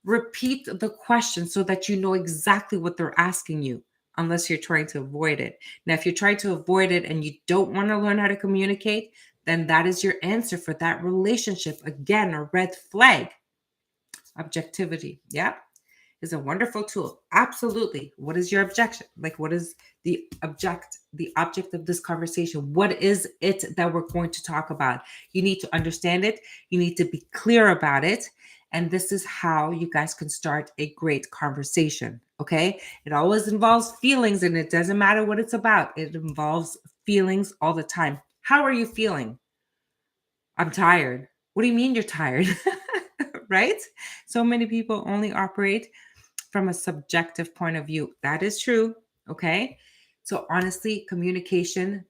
repeat the question so that you know exactly what they're asking you, unless you're trying to avoid it. Now, if you're trying to avoid it and you don't want to learn how to communicate, then that is your answer for that relationship. Again, a red flag. Objectivity. Yeah. Is a wonderful tool. Absolutely. What is your objection? Like, what is the object of this conversation? What is it that we're going to talk about? You need to understand it. You need to be clear about it. And this is how you guys can start a great conversation. Okay. It always involves feelings, and it doesn't matter what it's about. It involves feelings all the time. How are you feeling? I'm tired. What do you mean you're tired? Right? So many people only operate from a subjective point of view. That is true. Okay. So honestly, communication,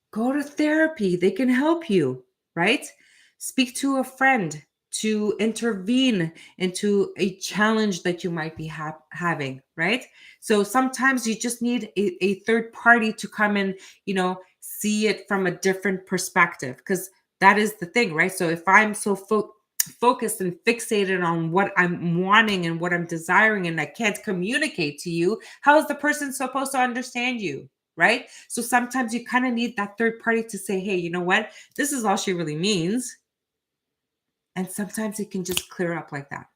go to therapy. They can help you, right? Speak to a friend to intervene into a challenge that you might be having, right? So sometimes you just need a third party to come and, see it from a different perspective, because that is the thing, right? So if I'm so focused and fixated on what I'm wanting and what I'm desiring, and I can't communicate to you, how is the person supposed to understand you? Right? So sometimes you kind of need that third party to say, hey, you know what? This is all she really means. And sometimes it can just clear up like that.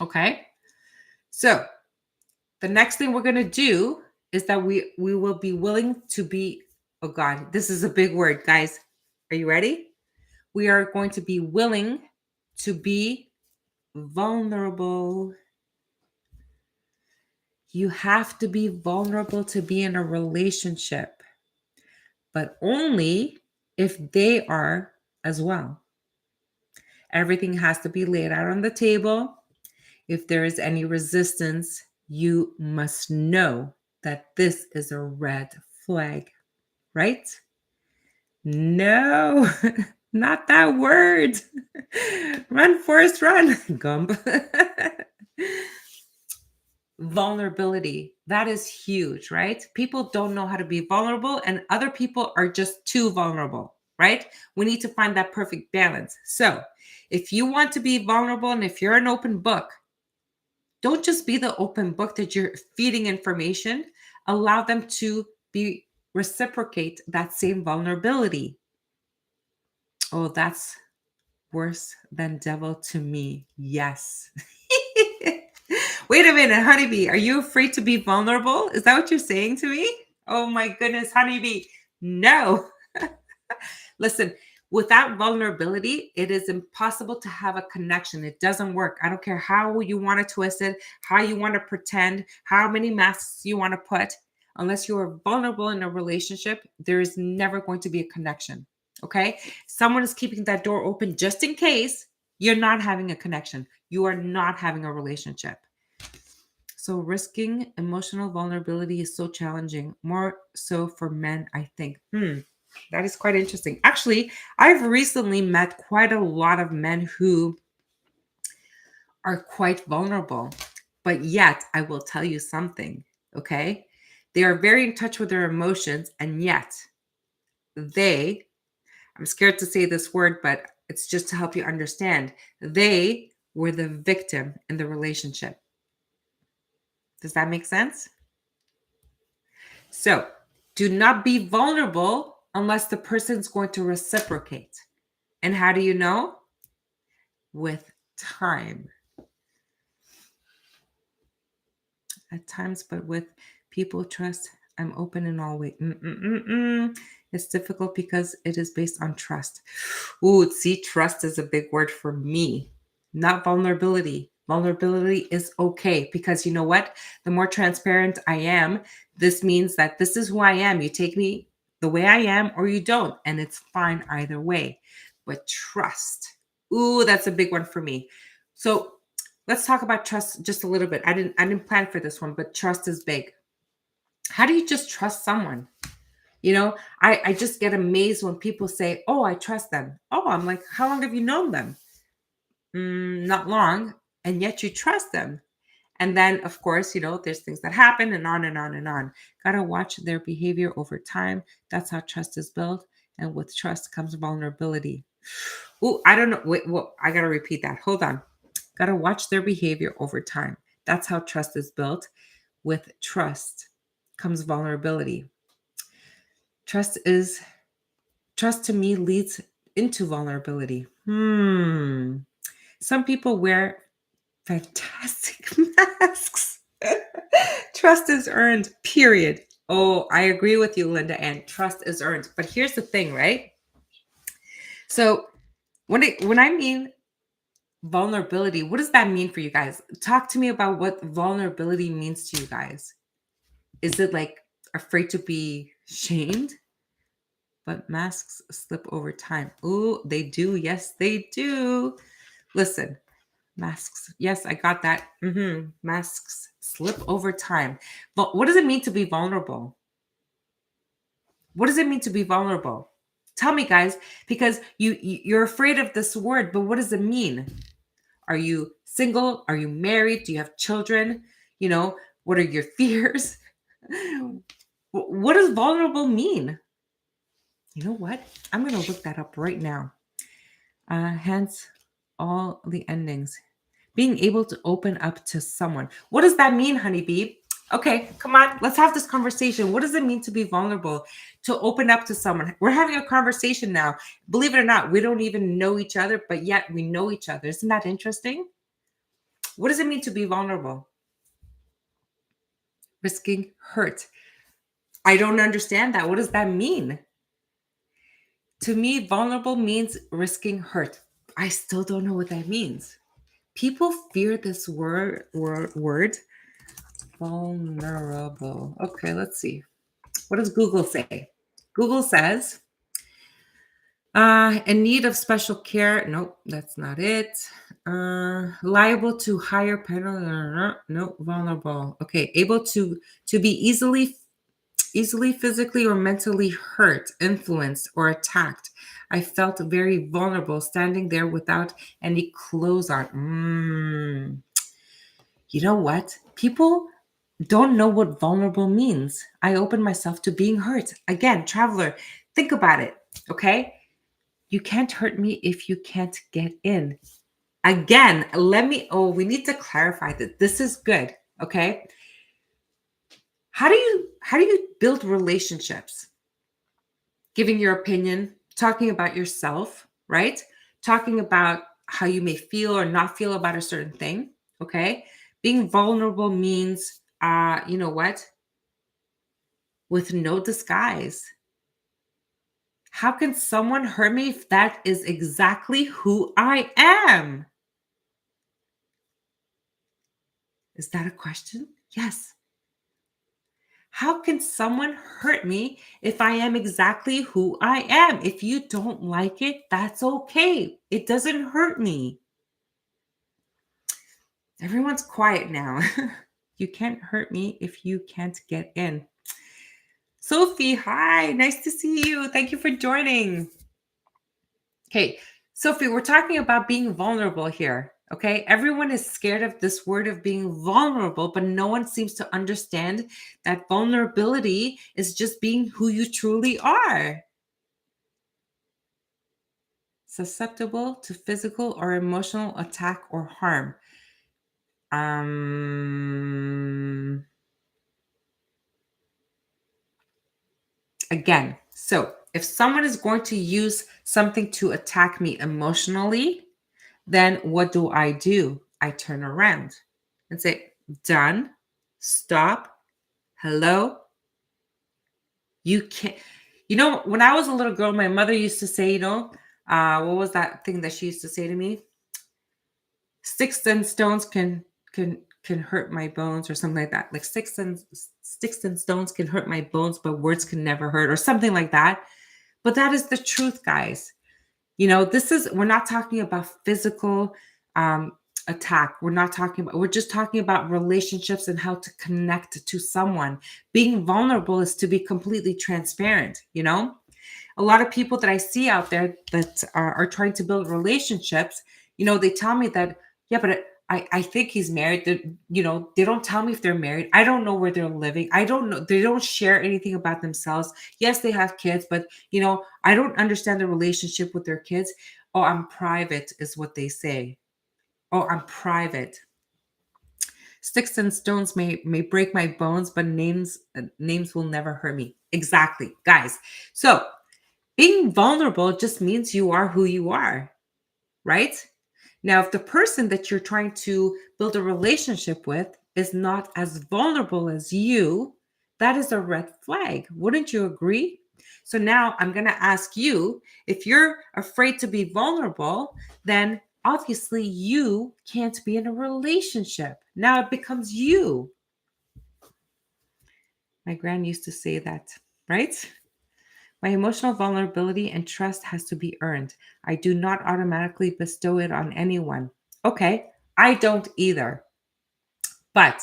Okay. So the next thing we're going to do is that we will be willing to be, oh God, this is a big word, guys. Are you ready? We are going to be willing to be vulnerable. You have to be vulnerable to be in a relationship, but only if they are as well. Everything has to be laid out on the table. If there is any resistance, you must know that this is a red flag, right? No, not that word. Run, Forrest, run, Gump. Vulnerability. That is huge, right? People don't know how to be vulnerable, and other people are just too vulnerable, right? We need to find that perfect balance. So if you want to be vulnerable and if you're an open book, don't just be the open book that you're feeding information. Allow them to be reciprocate that same vulnerability. Oh, that's worse than devil to me. Yes. Wait a minute, honeybee. Are you afraid to be vulnerable? Is that what you're saying to me? Oh my goodness, honeybee. No. Listen, without vulnerability, it is impossible to have a connection. It doesn't work. I don't care how you want to twist it, how you want to pretend, how many masks you want to put. Unless you are vulnerable in a relationship, there is never going to be a connection. Okay? Someone is keeping that door open just in case. You're not having a connection. You are not having a relationship. So risking emotional vulnerability is so challenging, more so for men, I think. That is quite interesting. Actually, I've recently met quite a lot of men who are quite vulnerable, but yet I will tell you something, okay? They are very in touch with their emotions, and yet I'm scared to say this word, but it's just to help you understand, they were the victim in the relationship. Does that make sense? So do not be vulnerable unless the person's going to reciprocate. And how do you know? With time. At times, but with people trust, I'm open in all ways. It's difficult because it is based on trust. Ooh, see, trust is a big word for me, not vulnerability. Vulnerability is okay because you know what? The more transparent I am, this means that this is who I am. You take me the way I am or you don't. And it's fine either way. But trust. Ooh, that's a big one for me. So let's talk about trust just a little bit. I didn't plan for this one, but trust is big. How do you just trust someone? I just get amazed when people say, oh, I trust them. Oh, I'm like, how long have you known them? Not long. And yet you trust them. And then, of course, there's things that happen and on and on and on. Got to watch their behavior over time. That's how trust is built. And with trust comes vulnerability. Oh, I don't know. Wait, well, I got to repeat that. Hold on. Got to watch their behavior over time. That's how trust is built. With trust comes vulnerability. Trust to me leads into vulnerability. Some people wear fantastic masks. Trust is earned, period. Oh, I agree with you, Linda, and trust is earned. But here's the thing, right? So when I mean vulnerability, what does that mean for you guys? Talk to me about what vulnerability means to you guys. Is it like afraid to be shamed? But masks slip over time. Ooh, they do. Yes, they do. Listen, masks. Yes, I got that. Masks slip over time. But what does it mean to be vulnerable? What does it mean to be vulnerable? Tell me, guys, because you're afraid of this word, but what does it mean? Are you single? Are you married? Do you have children? What are your fears? What does vulnerable mean? You know what? I'm going to look that up right now. Hence, all the endings. Being able to open up to someone. What does that mean, honeybee? Okay, come on. Let's have this conversation. What does it mean to be vulnerable? To open up to someone? We're having a conversation now. Believe it or not, we don't even know each other, but yet we know each other. Isn't that interesting? What does it mean to be vulnerable? Risking hurt. I don't understand that. What does that mean? To me, vulnerable means risking hurt. I still don't know what that means. People fear this word. Vulnerable. Okay, let's see. What does Google say? Google says, in need of special care. Nope, that's not it. Liable to higher penalty. No, vulnerable. Okay, able to be easily physically or mentally hurt, influenced, or attacked. I felt very vulnerable standing there without any clothes on. You know what? People don't know what vulnerable means. I opened myself to being hurt. Again, traveler, think about it, okay? You can't hurt me if you can't get in. Again, we need to clarify that this is good, okay? How do you build relationships? Giving your opinion, talking about yourself, right? Talking about how you may feel or not feel about a certain thing, okay? Being vulnerable means, you know what? With no disguise. How can someone hurt me if that is exactly who I am? Is that a question? Yes. How can someone hurt me if I am exactly who I am? If you don't like it, that's okay. It doesn't hurt me. Everyone's quiet now. You can't hurt me if you can't get in. Sophie, hi. Nice to see you. Thank you for joining. Okay, Sophie, we're talking about being vulnerable here. Okay, everyone is scared of this word of being vulnerable, but no one seems to understand that vulnerability is just being who you truly are. Susceptible to physical or emotional attack or harm. Again, so if someone is going to use something to attack me emotionally, then what do? I turn around and say, done, stop, hello. You can't, when I was a little girl, my mother used to say, what was that thing that she used to say to me? Sticks and stones can can hurt my bones, or something like that. Like sticks and stones can hurt my bones, but words can never hurt, or something like that. But that is the truth, guys. We're not talking about physical um, attack. We're just talking about relationships and how to connect to someone. Being vulnerable is to be completely transparent. A lot of people that I see out there that are trying to build relationships, they tell me that, yeah, but I think he's married. They don't tell me if they're married. I don't know where they're living. I don't know. They don't share anything about themselves. Yes, they have kids, but, I don't understand the relationship with their kids. Oh, I'm private is what they say. Oh, I'm private. Sticks and stones may break my bones, but names will never hurt me. Exactly, guys. So being vulnerable just means you are who you are, right? Now, if the person that you're trying to build a relationship with is not as vulnerable as you, that is a red flag. Wouldn't you agree? So now I'm going to ask you, if you're afraid to be vulnerable, then obviously you can't be in a relationship. Now it becomes you. My gran used to say that, right? My emotional vulnerability and trust has to be earned. I do not automatically bestow it on anyone. Okay, I don't either. But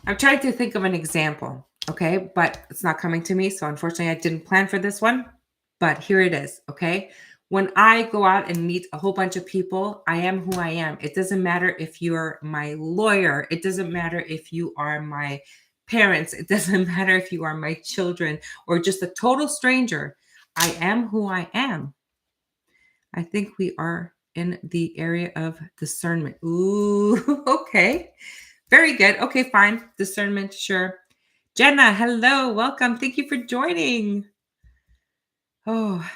I'm trying to think of an example, okay? But it's not coming to me. So unfortunately, I didn't plan for this one. But here it is, okay? When I go out and meet a whole bunch of people, I am who I am. It doesn't matter if you're my lawyer. It doesn't matter if you are my parents. It doesn't matter if you are my children or just a total stranger. I am who I am. I think we are in the area of discernment. Ooh, okay. Very good. Okay, fine. Discernment, sure. Jenna, hello. Welcome. Thank you for joining. Oh,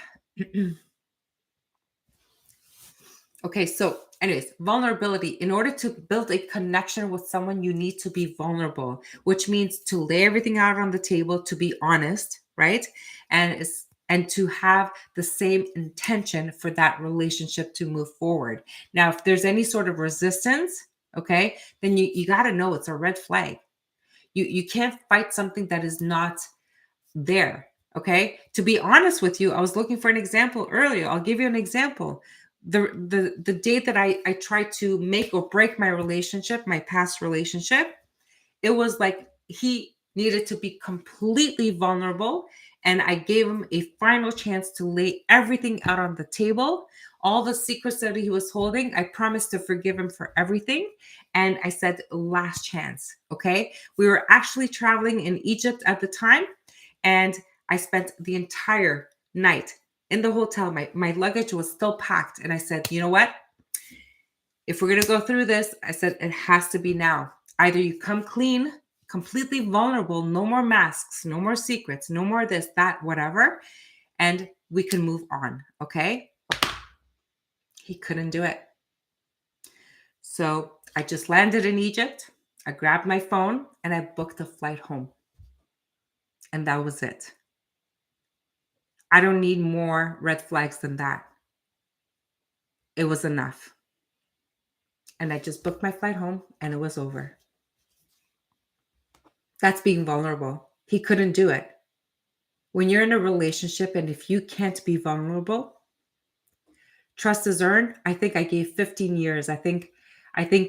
okay. So, anyways, vulnerability. In order to build a connection with someone, you need to be vulnerable, which means to lay everything out on the table, to be honest, right? And to have the same intention for that relationship to move forward. Now, if there's any sort of resistance, okay, then you got to know it's a red flag. You can't fight something that is not there. Okay. To be honest with you, I was looking for an example earlier. I'll give you an example. The day that I tried to make or break my relationship, my past relationship, it was like he needed to be completely vulnerable. And I gave him a final chance to lay everything out on the table. All the secrets that he was holding, I promised to forgive him for everything. And I said, last chance. Okay. We were actually traveling in Egypt at the time. And I spent the entire night in the hotel. My luggage was still packed. And I said, you know what? If we're going to go through this, I said, it has to be now. Either you come clean, completely vulnerable, no more masks, no more secrets, no more this, that, whatever, and we can move on. Okay. He couldn't do it. So I just landed in Egypt. I grabbed my phone and I booked a flight home. And that was it. I don't need more red flags than that. It was enough. And I just booked my flight home and it was over. That's being vulnerable. He couldn't do it. When you're in a relationship and if you can't be vulnerable, trust is earned. I think I gave 15 years. I think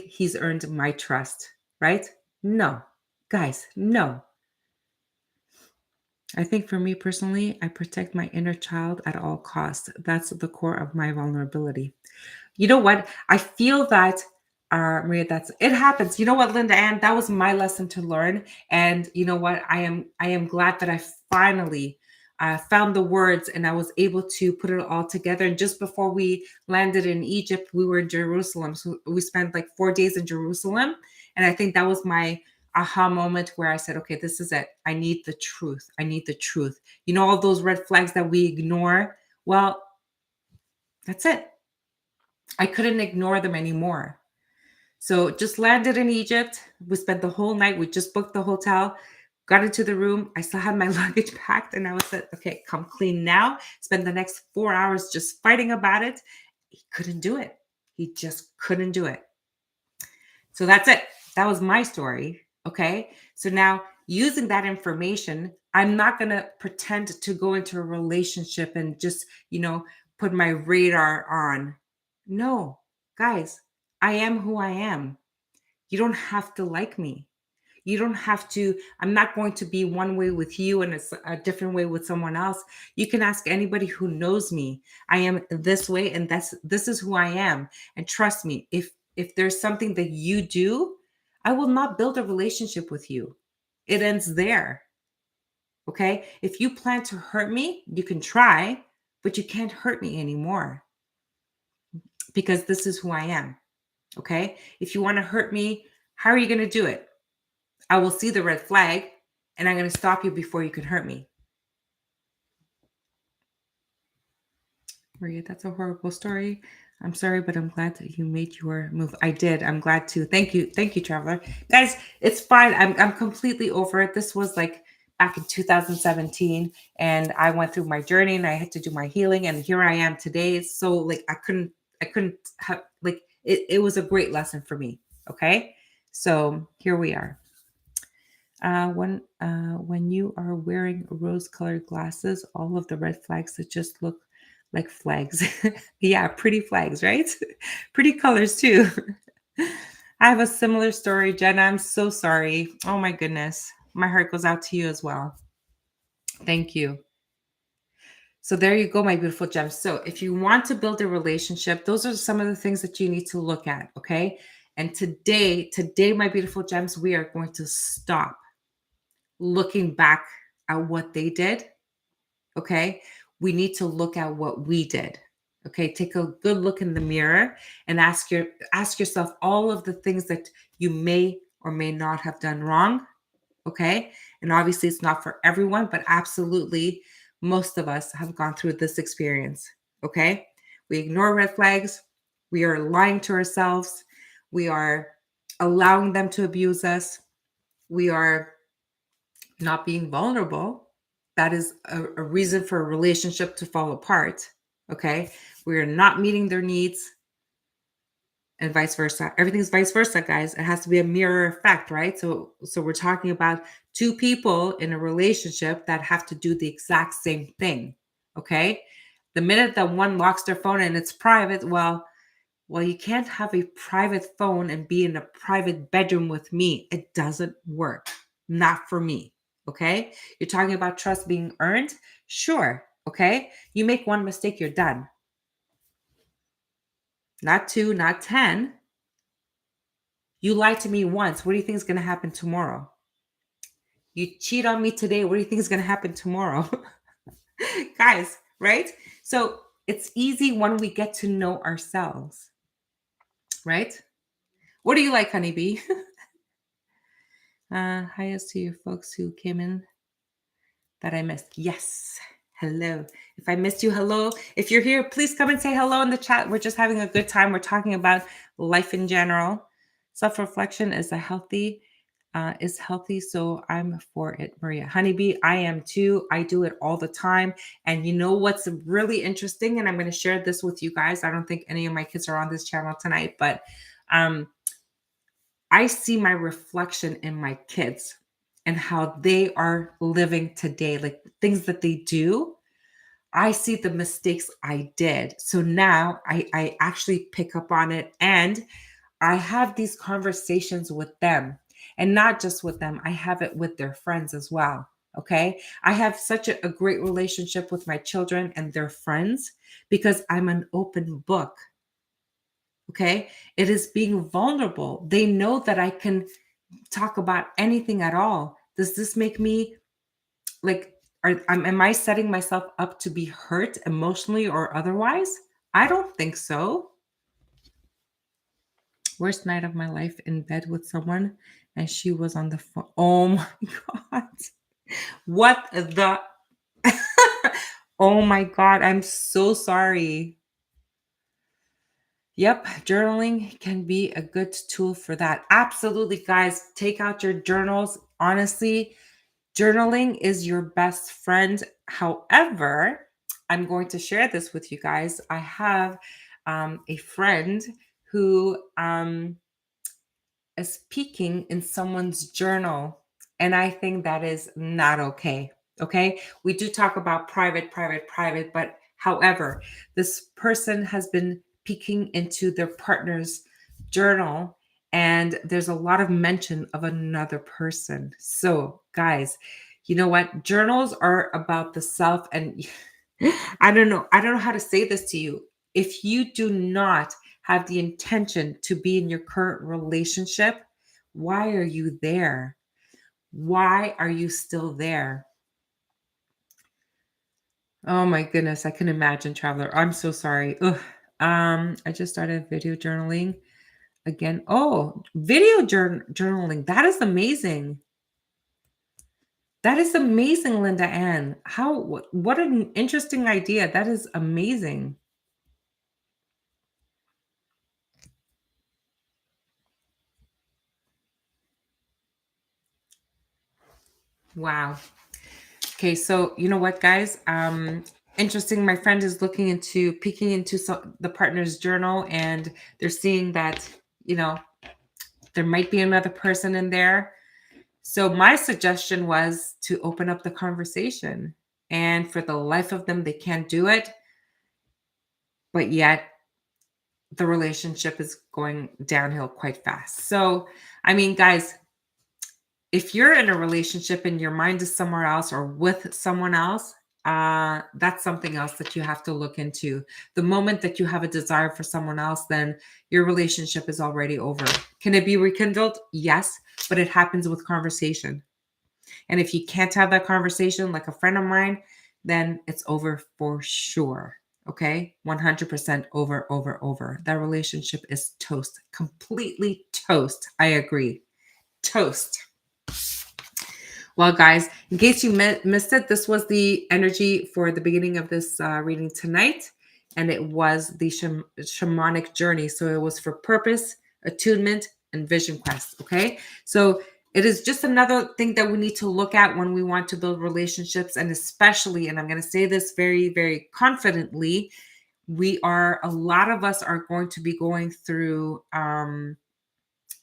he's earned my trust, right? No. Guys, no. I think for me personally, I protect my inner child at all costs. That's the core of my vulnerability. You know what? I feel that, Maria, it happens. You know what, Linda Ann, that was my lesson to learn. And you know what? I am glad that I finally found the words and I was able to put it all together. And just before we landed in Egypt, we were in Jerusalem. So we spent like 4 days in Jerusalem. And I think that was my aha moment where I said, okay, this is it. I need the truth. I need the truth. You know, all those red flags that we ignore. Well, that's it. I couldn't ignore them anymore. So just landed in Egypt. We spent the whole night. We just booked the hotel, got into the room. I still had my luggage packed and I was said, okay, come clean now. Spend the next 4 hours just fighting about it. He couldn't do it. He just couldn't do it. So that's it. That was my story. Okay. So now using that information, I'm not going to pretend to go into a relationship and just, put my radar on. No, guys, I am who I am. You don't have to like me. You don't have to, I'm not going to be one way with you and it's a different way with someone else. You can ask anybody who knows me. I am this way and this is who I am. And trust me, if there's something that you do, I will not build a relationship with you. It ends there. Okay? If you plan to hurt me, you can try, but you can't hurt me anymore because this is who I am. Okay? If you want to hurt me, how are you going to do it? I will see the red flag and I'm going to stop you before you can hurt me. Maria, that's a horrible story. I'm sorry, but I'm glad that you made your move. I did. I'm glad to. Thank you. Thank you, Traveler. Guys, it's fine. I'm completely over it. This was like back in 2017 and I went through my journey and I had to do my healing and here I am today. So like I couldn't have like it was a great lesson for me. Okay. So here we are. When you are wearing rose-colored glasses, all of the red flags that just look like flags. Yeah, pretty flags, right? Pretty colors too. I have a similar story, Jenna. I'm so sorry. Oh my goodness. My heart goes out to you as well. Thank you. So there you go, my beautiful gems. So if you want to build a relationship, those are some of the things that you need to look at, okay? And today, my beautiful gems, we are going to stop looking back at what they did. Okay. We need to look at what we did. Okay. Take a good look in the mirror and ask yourself all of the things that you may or may not have done wrong. Okay. And obviously it's not for everyone, but absolutely most of us have gone through this experience. Okay. We ignore red flags. We are lying to ourselves. We are allowing them to abuse us. We are not being vulnerable. That is a reason for a relationship to fall apart. Okay. We are not meeting their needs and vice versa. Everything's vice versa, guys. It has to be a mirror effect, right? So we're talking about two people in a relationship that have to do the exact same thing. Okay. The minute that one locks their phone and it's private, well, you can't have a private phone and be in a private bedroom with me. It doesn't work. Not for me. Okay. You're talking about trust being earned? Sure. Okay. You make one mistake, you're done. Not two, not 10. You lied to me once. What do you think is going to happen tomorrow? You cheat on me today. What do you think is going to happen tomorrow? Guys, right? So it's easy when we get to know ourselves, right? What do you like, honeybee? Hi to you folks who came in that I missed. Yes. Hello. If I missed you, hello. If you're here, please come and say hello in the chat. We're just having a good time. We're talking about life in general. Self-reflection is healthy. So I'm for it, Maria. Honeybee, I am too. I do it all the time. And you know what's really interesting? And I'm going to share this with you guys. I don't think any of my kids are on this channel tonight, but I see my reflection in my kids and how they are living today, like things that they do. I see the mistakes I did. So now I actually pick up on it and I have these conversations with them, and not just with them. I have it with their friends as well. Okay. I have such a great relationship with my children and their friends because I'm an open book. Okay. It is being vulnerable. They know that I can talk about anything at all. Does this make me like, am I setting myself up to be hurt emotionally or otherwise? I don't think so. Worst night of my life in bed with someone and she was on the phone. Oh my God. What the? Oh my God. I'm so sorry. Yep, journaling can be a good tool for that. Absolutely, guys. Take out your journals. Honestly, journaling is your best friend. However, I'm going to share this with you guys. I have a friend who is peeking in someone's journal. And I think that is not okay. Okay. We do talk about private, private, private, but however, this person has been peeking into their partner's journal, and there's a lot of mention of another person. So, guys, you know what? Journals are about the self, and I don't know how to say this to you. If you do not have the intention to be in your current relationship, why are you there? Why are you still there? Oh my goodness, I can imagine, traveler. I'm so sorry. Ugh. I just started video journaling again. Oh, video journaling. That is amazing. That is amazing, Linda Ann. What an interesting idea. That is amazing. Wow. Okay, so you know what, guys? Interesting. My friend is looking into peeking into the partner's journal, and they're seeing that, you know, there might be another person in there. So my suggestion was to open up the conversation. And for the life of them, they can't do it. But yet the relationship is going downhill quite fast. So, I mean, guys, if you're in a relationship and your mind is somewhere else or with someone else, that's something else that you have to look into. The moment that you have a desire for someone else, then your relationship is already over. Can it be rekindled? Yes, but it happens with conversation. And if you can't have that conversation, like a friend of mine, then it's over for sure. Okay. 100% over, over, over. That relationship is toast, completely toast. I agree. Toast. Well, guys, in case you missed it, this was the energy for the beginning of this reading tonight. And it was the shamanic journey. So it was for purpose, attunement, and vision quest. Okay. So it is just another thing that we need to look at when we want to build relationships. And especially, and I'm going to say this very, very confidently, a lot of us are going to be going through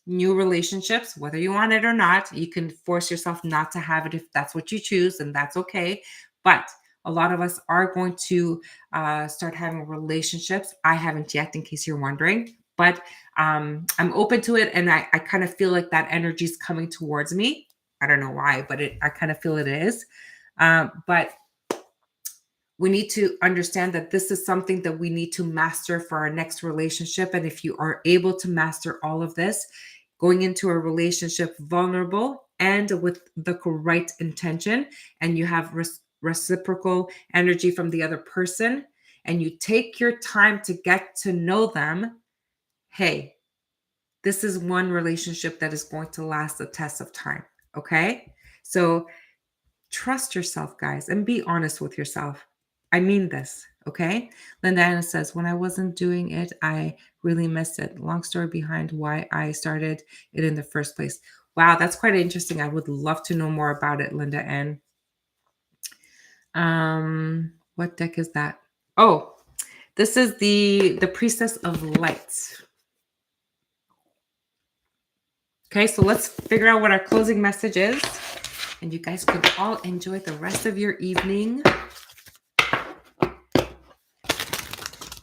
new relationships, whether you want it or not. You can force yourself not to have it if that's what you choose, and that's okay. But a lot of us are going to start having relationships. I haven't yet, in case you're wondering, but I'm open to it, and I kind of feel like that energy is coming towards me. I don't know why, but I kind of feel it is. But we need to understand that this is something that we need to master for our next relationship. And if you are able to master all of this, going into a relationship vulnerable and with the right intention, and you have reciprocal energy from the other person, and you take your time to get to know them, hey, this is one relationship that is going to last the test of time. Okay. So trust yourself, guys, and be honest with yourself. I mean this, okay? Linda Anna says, when I wasn't doing it, I really missed it. Long story behind why I started it in the first place. Wow, that's quite interesting. I would love to know more about it, Linda Ann. What deck is that? Oh, this is the Priestess of Light. Okay, so let's figure out what our closing message is. And you guys can all enjoy the rest of your evening.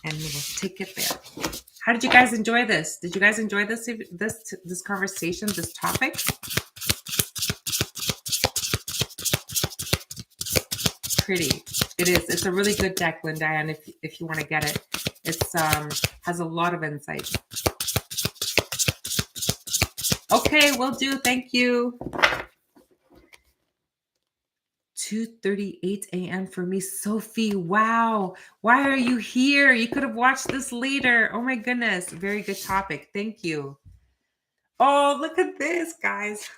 And we'll take it there. How did you guys enjoy this? Did you guys enjoy this conversation, this topic? Pretty. It is. It's a really good deck, Linda, and if you want to get it, it's has a lot of insight. Okay, will do. Thank you. 2:38 a.m. for me, Sophie. Wow. Why are you here? You could have watched this later. Oh my goodness. Very good topic. Thank you. Oh, look at this, guys.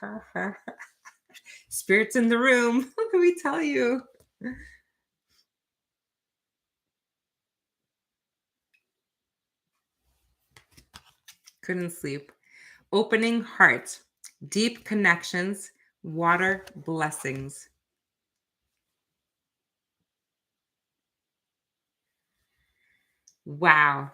Spirits in the room. What can we tell you? Couldn't sleep. Opening heart. Deep connections. Water blessings. Wow.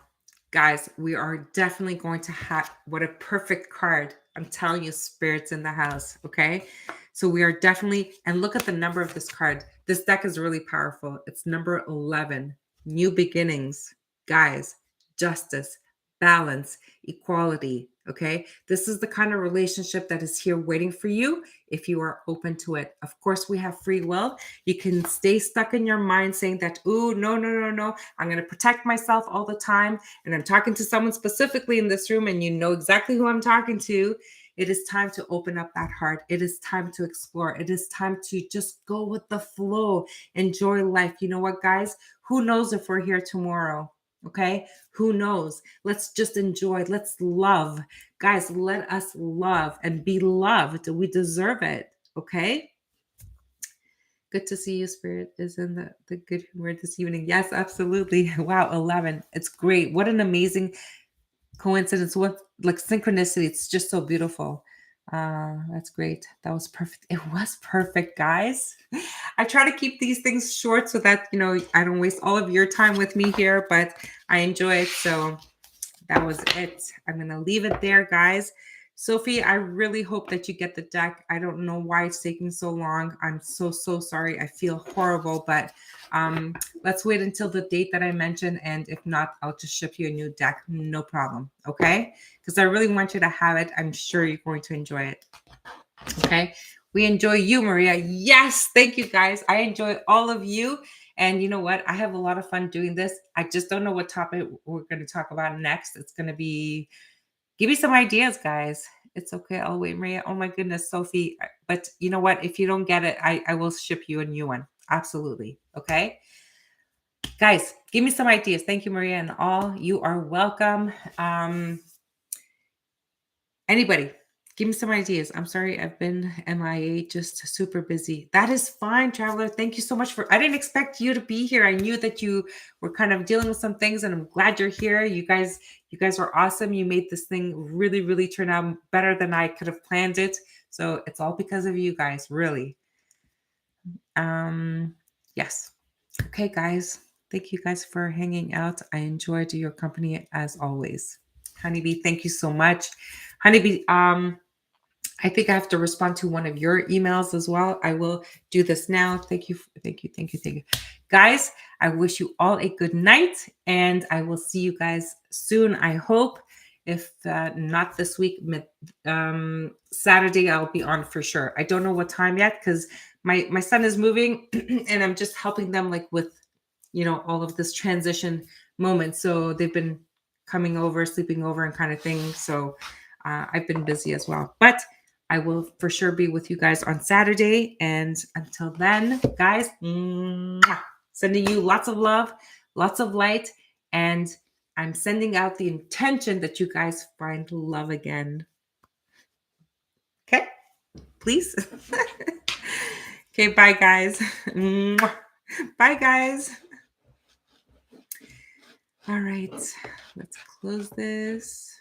Guys, we are definitely going to have what a perfect card. I'm telling you, spirits in the house. Okay. So we are definitely, and look at the number of this card. This deck is really powerful. It's number 11, new beginnings. Guys, justice, balance, equality. Okay. This is the kind of relationship that is here waiting for you if you are open to it. Of course, we have free will. You can stay stuck in your mind saying that, ooh, no, no, no, no. I'm going to protect myself all the time. And I'm talking to someone specifically in this room, and you know exactly who I'm talking to. It is time to open up that heart. It is time to explore. It is time to just go with the flow, enjoy life. You know what, guys? Who knows if we're here tomorrow? Okay. Who knows? Let's just enjoy. Let's love. Guys, let us love and be loved. We deserve it. Okay. Good to see you, Spirit is in the good humor this evening. Yes, absolutely. Wow, 11. It's great. What an amazing coincidence. What like synchronicity. It's just so beautiful. That's great. That was perfect. It was perfect, guys. I try to keep these things short so that, I don't waste all of your time with me here, but I enjoy it. So that was it. I'm going to leave it there, guys. Sophie, I really hope that you get the deck. I don't know why it's taking so long. I'm so sorry. I feel horrible, but let's wait until the date that I mentioned. And if not, I'll just ship you a new deck. No problem. Okay. Because I really want you to have it. I'm sure you're going to enjoy it. Okay. We enjoy you, Maria. Yes. Thank you, guys. I enjoy all of you. And you know what? I have a lot of fun doing this. I just don't know what topic we're going to talk about next. It's going to be, give me some ideas, guys. It's okay. I'll wait, Maria. Oh my goodness, Sophie. But you know what? If you don't get it, I will ship you a new one. Absolutely. Okay. Guys, give me some ideas. Thank you, Maria, and all. You are welcome. Anybody, give me some ideas. I'm sorry, I've been MIA, just super busy. That is fine, Traveler. Thank you so much I didn't expect you to be here. I knew that you were kind of dealing with some things, and I'm glad you're here. You guys are awesome. You made this thing really, really turn out better than I could have planned it. So it's all because of you guys, really. Yes. Okay, guys. Thank you guys for hanging out. I enjoyed your company as always. Honeybee, thank you so much. Honeybee, I think I have to respond to one of your emails as well. I will do this now. Thank you. Thank you. Thank you. Thank you. Guys, I wish you all a good night, and I will see you guys soon, I hope. If not this week, Saturday, I'll be on for sure. I don't know what time yet because my son is moving and I'm just helping them like with, all of this transition moment. So they've been coming over, sleeping over and kind of thing. So I've been busy as well. But I will for sure be with you guys on Saturday. And until then, guys, sending you lots of love, lots of light. And I'm sending out the intention that you guys find love again. Okay? Please? Okay, bye, guys. Bye, guys. All right. Let's close this.